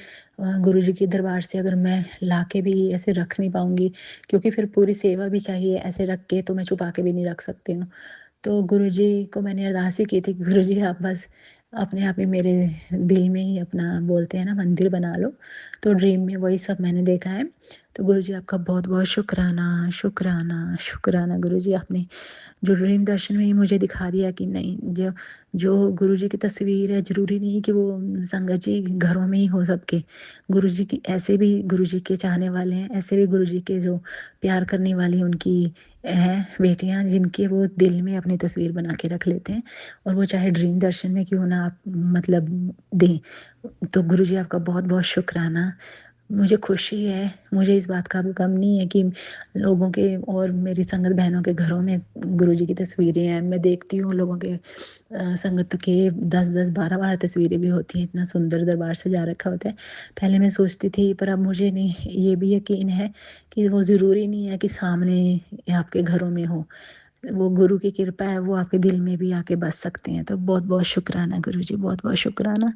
D: गुरुजी के दरबार से अगर मैं लाके भी ऐसे रख नहीं पाऊँगी, क्योंकि फिर पूरी सेवा भी चाहिए, ऐसे रख के तो मैं छुपा के भी नहीं रख सकती हूँ। तो गुरुजी को मैंने अरदास ही की थी कि गुरुजी आप बस अपने आप ही मेरे दिल में ही अपना बोलते हैं ना मंदिर बना लो। तो ड्रीम में वही सब मैंने देखा है। तो गुरुजी आपका बहुत-बहुत शुक्राना, शुक्राना, शुक्राना गुरुजी, आपने जो ड्रीम दर्शन में ही मुझे दिखा दिया कि नहीं, जो जो गुरुजी की तस्वीर है, ज़रूरी नहीं कि वो संगत जी घरों में ही हो सबके। गुरुजी की ऐसे भी गुरुजी के चाहने वाले हैं, ऐसे भी गुरुजी के जो प्यार करने वाली उनकी हैं बेटियाँ, जिनके वो दिल में अपनी तस्वीर बना के रख लेते हैं, और वो चाहे ड्रीम दर्शन में क्यों ना आप मतलब दें। तो गुरुजी आपका बहुत-बहुत शुक्राना। मुझे खुशी है, मुझे इस बात का भी गम नहीं है कि लोगों के और मेरी संगत बहनों के घरों में गुरुजी की तस्वीरें हैं। मैं देखती हूँ लोगों के संगत के 10-10, 12-12 तस्वीरें भी होती हैं, इतना सुंदर दरबार सजा रखा होता है। पहले मैं सोचती थी, पर अब मुझे नहीं, ये भी यकीन है कि वो ज़रूरी नहीं है कि सामने आपके घरों में हो। वो गुरु की कृपा है, वो आपके दिल में भी आके बस सकते हैं। तो बहुत-बहुत शुक्राना गुरुजी, बहुत-बहुत शुक्राना।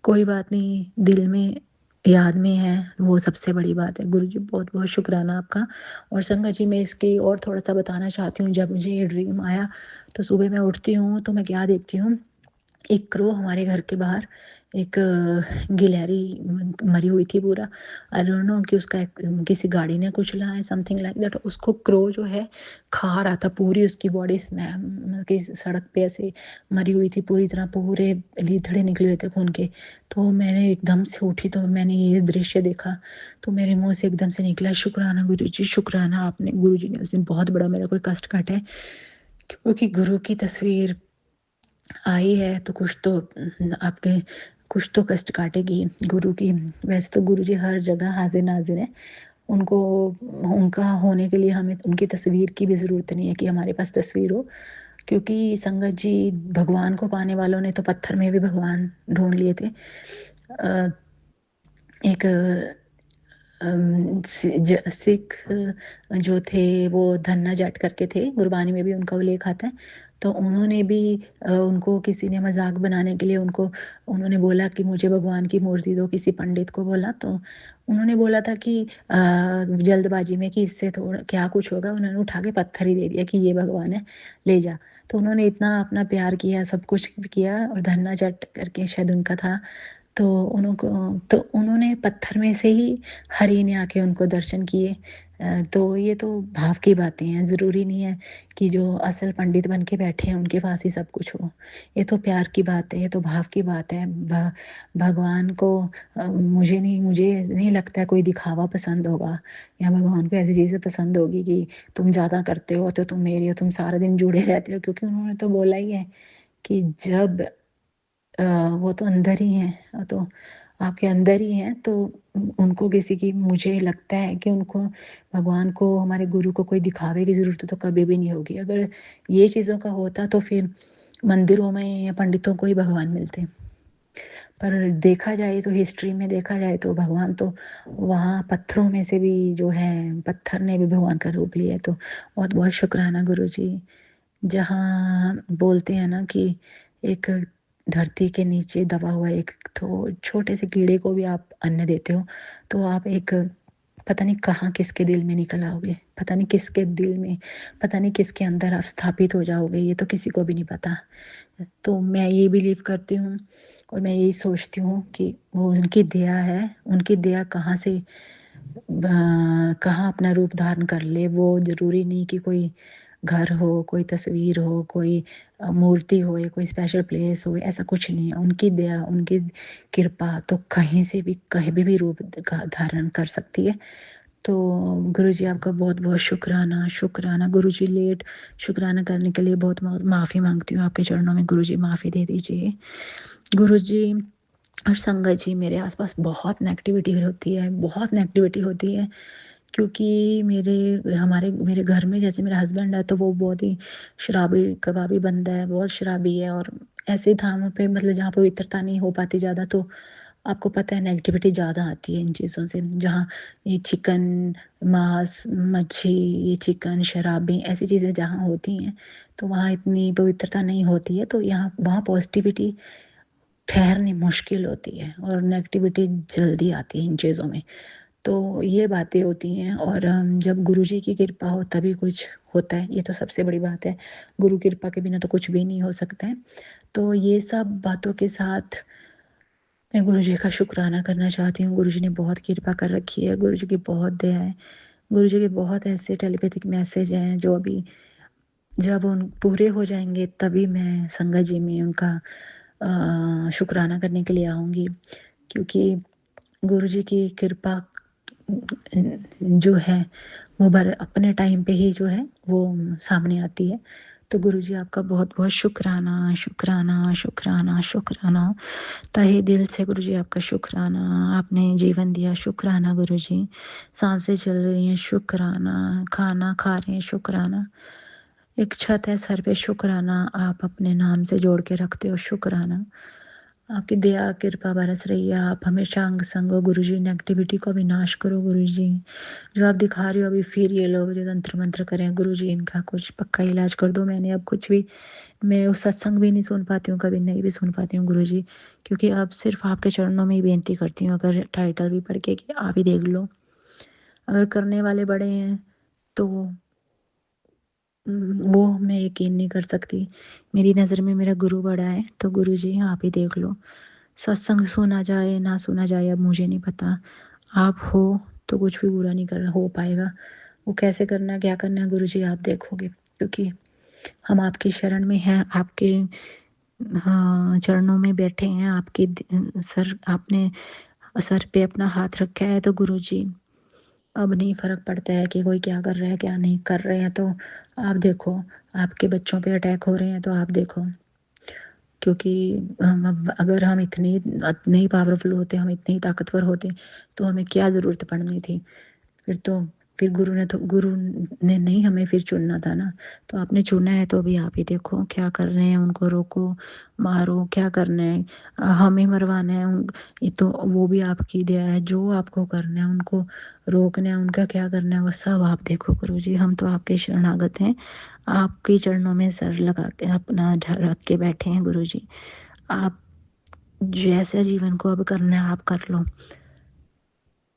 D: कोई बात नहीं, दिल में याद में है, वो सबसे बड़ी बात है। गुरुजी बहुत-बहुत शुक्राना आपका। और संगत जी, मैं इसकी और थोड़ा-सा बताना चाहती हूँ। जब मुझे ये ड्रीम आया, तो सुबह मैं उठती हूँ तो मैं क्या देखती हूँ, एक क्रो हमारे घर के बाहर, एक गिलहरी मरी हुई थी पूरा। आई डोंट नो कि उसका किसी गाड़ी ने कुचला है, समथिंग लाइक दैट। उसको क्रो जो है खा रहा था, पूरी उसकी बॉडी मतलब कि सड़क पे ऐसे मरी हुई थी पूरी तरह, पूरे लीथड़े निकले हुए थे खून के। तो मैंने एकदम से उठी तो मैंने ये दृश्य देखा, तो मेरे मुंह से एकदम से निकला, शुक्राना गुरुजी, शुक्राना, आपने गुरुजी ने उस दिन बहुत बड़ा मेरा कोई कष्ट काटा है। क्योंकि गुरु की तस्वीर आई है तो कुछ तो आपके कुछ तो कष्ट काटेगी गुरु की। वैसे तो गुरु जी हर जगह हाजिर नाजिर हैं। उनको, उनका होने के लिए हमें उनकी तस्वीर की भी ज़रूरत नहीं है कि हमारे पास तस्वीर हो, क्योंकि संगत जी भगवान को पाने वालों ने तो पत्थर में भी भगवान ढूंढ लिए थे। एक सिख जो थे वो धन्ना जाट करके थे, गुरबानी में भी उनका उल्लेख आता है। तो उन्होंने भी उनको किसी ने मजाक बनाने के लिए उन्होंने बोला कि मुझे भगवान की मूर्ति दो, किसी पंडित को बोला। तो उन्होंने बोला था कि जल्दबाजी में कि इससे थोड़ा क्या कुछ होगा, उन्होंने उठा के पत्थर ही दे दिया कि ये भगवान है, ले जा। तो उन्होंने इतना अपना प्यार किया, सब कुछ किया, और धन्ना जाट करके शायद उनका था। तो उन्होंने पत्थर में से ही हरि ने आके उनको दर्शन किए। तो ये तो भाव की बातें हैं, ज़रूरी नहीं है कि जो असल पंडित बन के बैठे हैं उनके पास ही सब कुछ हो। ये तो प्यार की बात है, ये तो भाव की बात है। भगवान को मुझे नहीं लगता है कोई दिखावा पसंद होगा, या भगवान को ऐसी चीज़ें पसंद होगी कि तुम ज़्यादा करते हो तो तुम मेरी हो, तुम सारा दिन जुड़े रहते हो। क्योंकि उन्होंने तो बोला ही है कि जब वो तो अंदर ही हैं, तो आपके अंदर ही हैं। तो उनको किसी की, मुझे लगता है कि उनको, भगवान को, हमारे गुरु को कोई दिखावे की ज़रूरत तो कभी भी नहीं होगी। अगर ये चीज़ों का होता तो फिर मंदिरों में या पंडितों को ही भगवान मिलते। पर देखा जाए तो, हिस्ट्री में देखा जाए तो भगवान तो वहाँ पत्थरों में से भी जो है, पत्थर ने भी भगवान का रूप लिया है। तो बहुत बहुत शुक्राना गुरु जी। जहाँ बोलते हैं ना कि एक धरती के नीचे दबा हुआ एक तो छोटे से कीड़े को भी आप अन्न देते हो, तो आप एक पता नहीं कहाँ किसके दिल में निकल आओगे, पता नहीं किसके दिल में, पता नहीं किसके अंदर आप स्थापित हो जाओगे, ये तो किसी को भी नहीं पता। तो मैं ये बिलीव करती हूँ और मैं यही सोचती हूँ कि वो उनकी दया है। उनकी दया कहाँ से कहाँ अपना रूप धारण कर ले। वो ज़रूरी नहीं कि कोई घर हो, कोई तस्वीर हो, कोई मूर्ति हो, या कोई स्पेशल प्लेस हो, ऐसा कुछ नहीं है। उनकी दया, उनकी कृपा तो कहीं से भी कहीं भी रूप धारण कर सकती है। तो गुरुजी आपका बहुत बहुत शुक्राना, शुक्राना गुरुजी। लेट शुक्राना करने के लिए बहुत माफ़ी मांगती हूँ आपके चरणों में। गुरुजी माफ़ी दे दीजिए। गुरुजी और संगत जी, मेरे आसपास बहुत नेगेटिविटी होती है, बहुत नेगेटिविटी होती है। क्योंकि मेरे घर में, जैसे मेरा हस्बैंड है तो वो बहुत ही शराबी कबाबी बंदा है, बहुत शराबी है। और ऐसे धामों पे, मतलब जहाँ पवित्रता नहीं हो पाती ज़्यादा, तो आपको पता है नेगेटिविटी ज़्यादा आती है इन चीज़ों से। जहाँ ये चिकन, मांस, मच्छी, ये चिकन, शराबें, ऐसी चीज़ें जहाँ होती हैं तो वहाँ इतनी पवित्रता नहीं होती है। तो यहाँ वहाँ पॉजिटिविटी ठहरनी मुश्किल होती है और नेगेटिविटी जल्दी आती है इन चीज़ों में। तो ये बातें होती हैं और जब गुरुजी की कृपा हो तभी कुछ होता है, ये तो सबसे बड़ी बात है। गुरु कृपा के बिना तो कुछ भी नहीं हो सकता है। तो ये सब बातों के साथ मैं गुरुजी का शुक्राना करना चाहती हूँ। गुरुजी ने बहुत कृपा कर रखी है, गुरुजी की बहुत दया है। गुरुजी के बहुत ऐसे टेलीपैथिक मैसेज हैं जो अभी जब उन पूरे हो जाएँगे तभी मैं संगत जी में उनका शुक्राना करने के लिए आऊँगी, क्योंकि गुरुजी की कृपा जो है वो अपने टाइम पे ही जो है वो सामने आती है। तो गुरुजी आपका बहुत-बहुत शुक्राना, शुक्राना, शुक्राना, शुक्राना। तहे दिल से गुरुजी आपका शुक्राना, आपने जीवन दिया, शुक्राना गुरुजी। साँसें चल रही हैं, शुक्राना, खाना खा रहे हैं, शुक्राना। एक छत है सर पे, शुक्राना, आप अपने नाम से जोड़ के रखते हो, शुक्राना। आपकी दया कृपा बरस रही है, आप हमेशा अंग संग हो गुरुजी। नेगेटिविटी को विनाश करो गुरुजी। जो आप दिखा रहे हो अभी फिर ये लोग जो तंत्र मंत्र करें गुरुजी, इनका कुछ पक्का इलाज कर दो। मैंने अब कुछ भी, मैं उस सत्संग भी नहीं सुन पाती हूँ, कभी नहीं भी सुन पाती हूँ गुरुजी, क्योंकि अब सिर्फ आपके चरणों में ही बेनती करती हूँ। अगर टाइटल भी पढ़ के कि आप ही देख लो, अगर करने वाले बड़े हैं तो वो मैं यकीन नहीं कर सकती। मेरी नज़र में मेरा गुरु बड़ा है, तो गुरुजी आप ही देख लो। सत्संग सुना जाए ना सुना जाए अब मुझे नहीं पता, आप हो तो कुछ भी बुरा नहीं कर हो पाएगा। वो कैसे करना है क्या करना है गुरुजी आप देखोगे, क्योंकि हम आपकी शरण में हैं, आपके हाँ चरणों में बैठे हैं। आपके सर आपने सर पे अपना हाथ रखा है, तो गुरुजी अब नहीं फ़र्क पड़ता है कि कोई क्या कर रहा है क्या नहीं कर रहे हैं। तो आप देखो, आपके बच्चों पे अटैक हो रहे हैं तो आप देखो, क्योंकि अगर हम इतने ही पावरफुल होते, हम इतने ही ताकतवर होते, तो हमें क्या ज़रूरत पड़नी थी। फिर गुरु ने नहीं हमें फिर चुनना था ना। तो आपने चुना है तो अभी आप ही देखो क्या कर रहे हैं, उनको रोको मारो क्या करना है, हमें मरवाना है ये तो वो भी आपकी दया है। जो आपको करना है उनको रोकना है, उनका क्या करना है वो सब आप देखो गुरुजी। हम तो आपके शरणागत हैं, आपके चरणों में सर लगा के अपना रख के बैठे हैं गुरुजी। आप जैसा जीवन को अब करना है आप कर लो,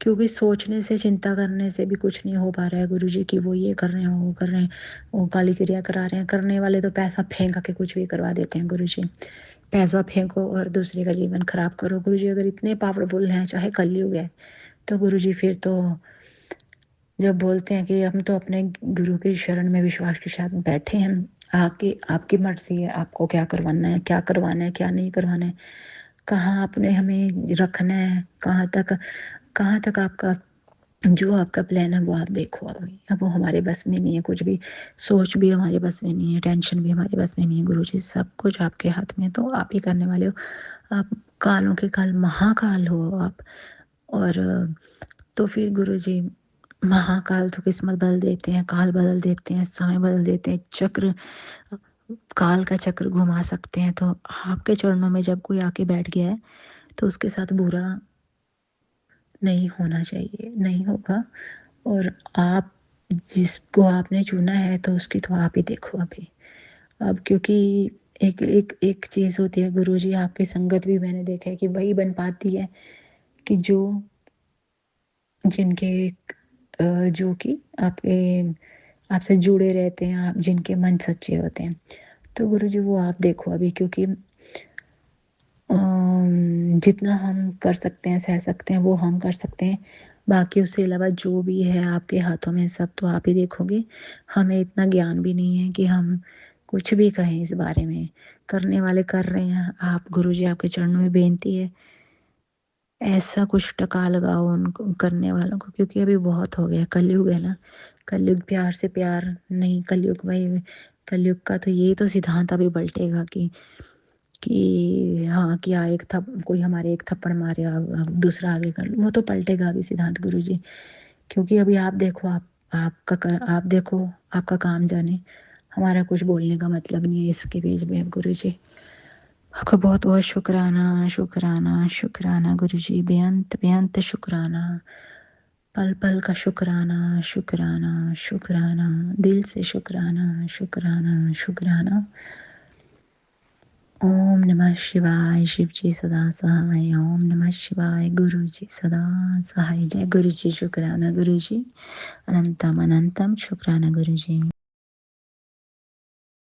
D: क्योंकि सोचने से चिंता करने से भी कुछ नहीं हो पा रहा है गुरुजी कि वो ये कर रहे हैं वो कर रहे हैं, वो काली क्रिया करा रहे हैं। करने वाले तो पैसा फेंक के कुछ भी करवा देते हैं गुरुजी। पैसा फेंको और दूसरे का जीवन खराब करो गुरुजी। अगर इतने पावरफुल हैं, चाहे कलयुग है, तो गुरुजी फिर तो जब बोलते हैं कि हम तो अपने गुरु की शरण में विश्वास के साथ बैठे हैं, आपकी मर्जी है, आपको क्या करवाना है क्या करवाना है क्या नहीं करवाना है, कहाँ आपने हमें रखना है, कहाँ तक आपका जो आपका प्लान है वो आप देखो। अब वो हमारे बस में नहीं है, कुछ भी सोच भी हमारे बस में नहीं है, टेंशन भी हमारे बस में नहीं है गुरुजी। सब कुछ आपके हाथ में, तो आप ही करने वाले हो। आप कालों के काल महाकाल हो आप। और तो फिर गुरुजी महाकाल तो किस्मत बदल देते हैं, काल बदल देते हैं, समय बदल देते हैं, चक्र काल का चक्र घुमा सकते हैं। तो आपके चरणों में जब कोई आके बैठ गया है तो उसके साथ बुरा नहीं होना चाहिए, नहीं होगा। और आप जिसको आपने चुना है तो उसकी तो आप ही देखो अभी। अब क्योंकि एक एक एक चीज़ होती है गुरुजी, आपकी संगत भी मैंने देखा है कि वही बन पाती है कि जो जिनके जो कि आपके आपसे जुड़े रहते हैं, आप जिनके मन सच्चे होते हैं। तो गुरुजी वो आप देखो अभी, क्योंकि जितना हम कर सकते हैं सह सकते हैं वो हम कर सकते हैं, बाकी उससे अलावा जो भी है आपके हाथों में सब तो आप ही देखोगे। हमें इतना ज्ञान भी नहीं है कि हम कुछ भी कहें इस बारे में। करने वाले कर रहे हैं, आप गुरुजी आपके चरणों में बेनती है ऐसा कुछ टका लगाओ उनको करने वालों को, क्योंकि अभी बहुत हो गया, कलयुग है ना। कलयुग प्यार से प्यार नहीं, कलयुग भाई कलयुग का तो यही तो सिद्धांत अभी पलटेगा कि हाँ क्या एक कोई हमारे एक थप्पड़ मारे अब दूसरा आगे कर लो, वो तो पलटेगा अभी सिद्धांत गुरुजी। क्योंकि अभी आप देखो, आप देखो आपका काम जाने, हमारा कुछ बोलने का मतलब नहीं है इसके बीच में। अब गुरुजी आपका बहुत बहुत शुक्राना शुक्राना शुक्राना गुरुजी, बेअंत बेअंत शुक्राना, पल पल का शुक्राना शुक्राना शुक्राना, दिल से शुक्राना शुक्राना शुक्राना। ओम नमः शिवाय शिव जी सदा सहाय। ओम नमः शिवाय गुरु जी सदा सहाय। जय गुरु जी, शुक्राना गुरु जी, अनंतम अनंतम शुक्राना गुरु जी।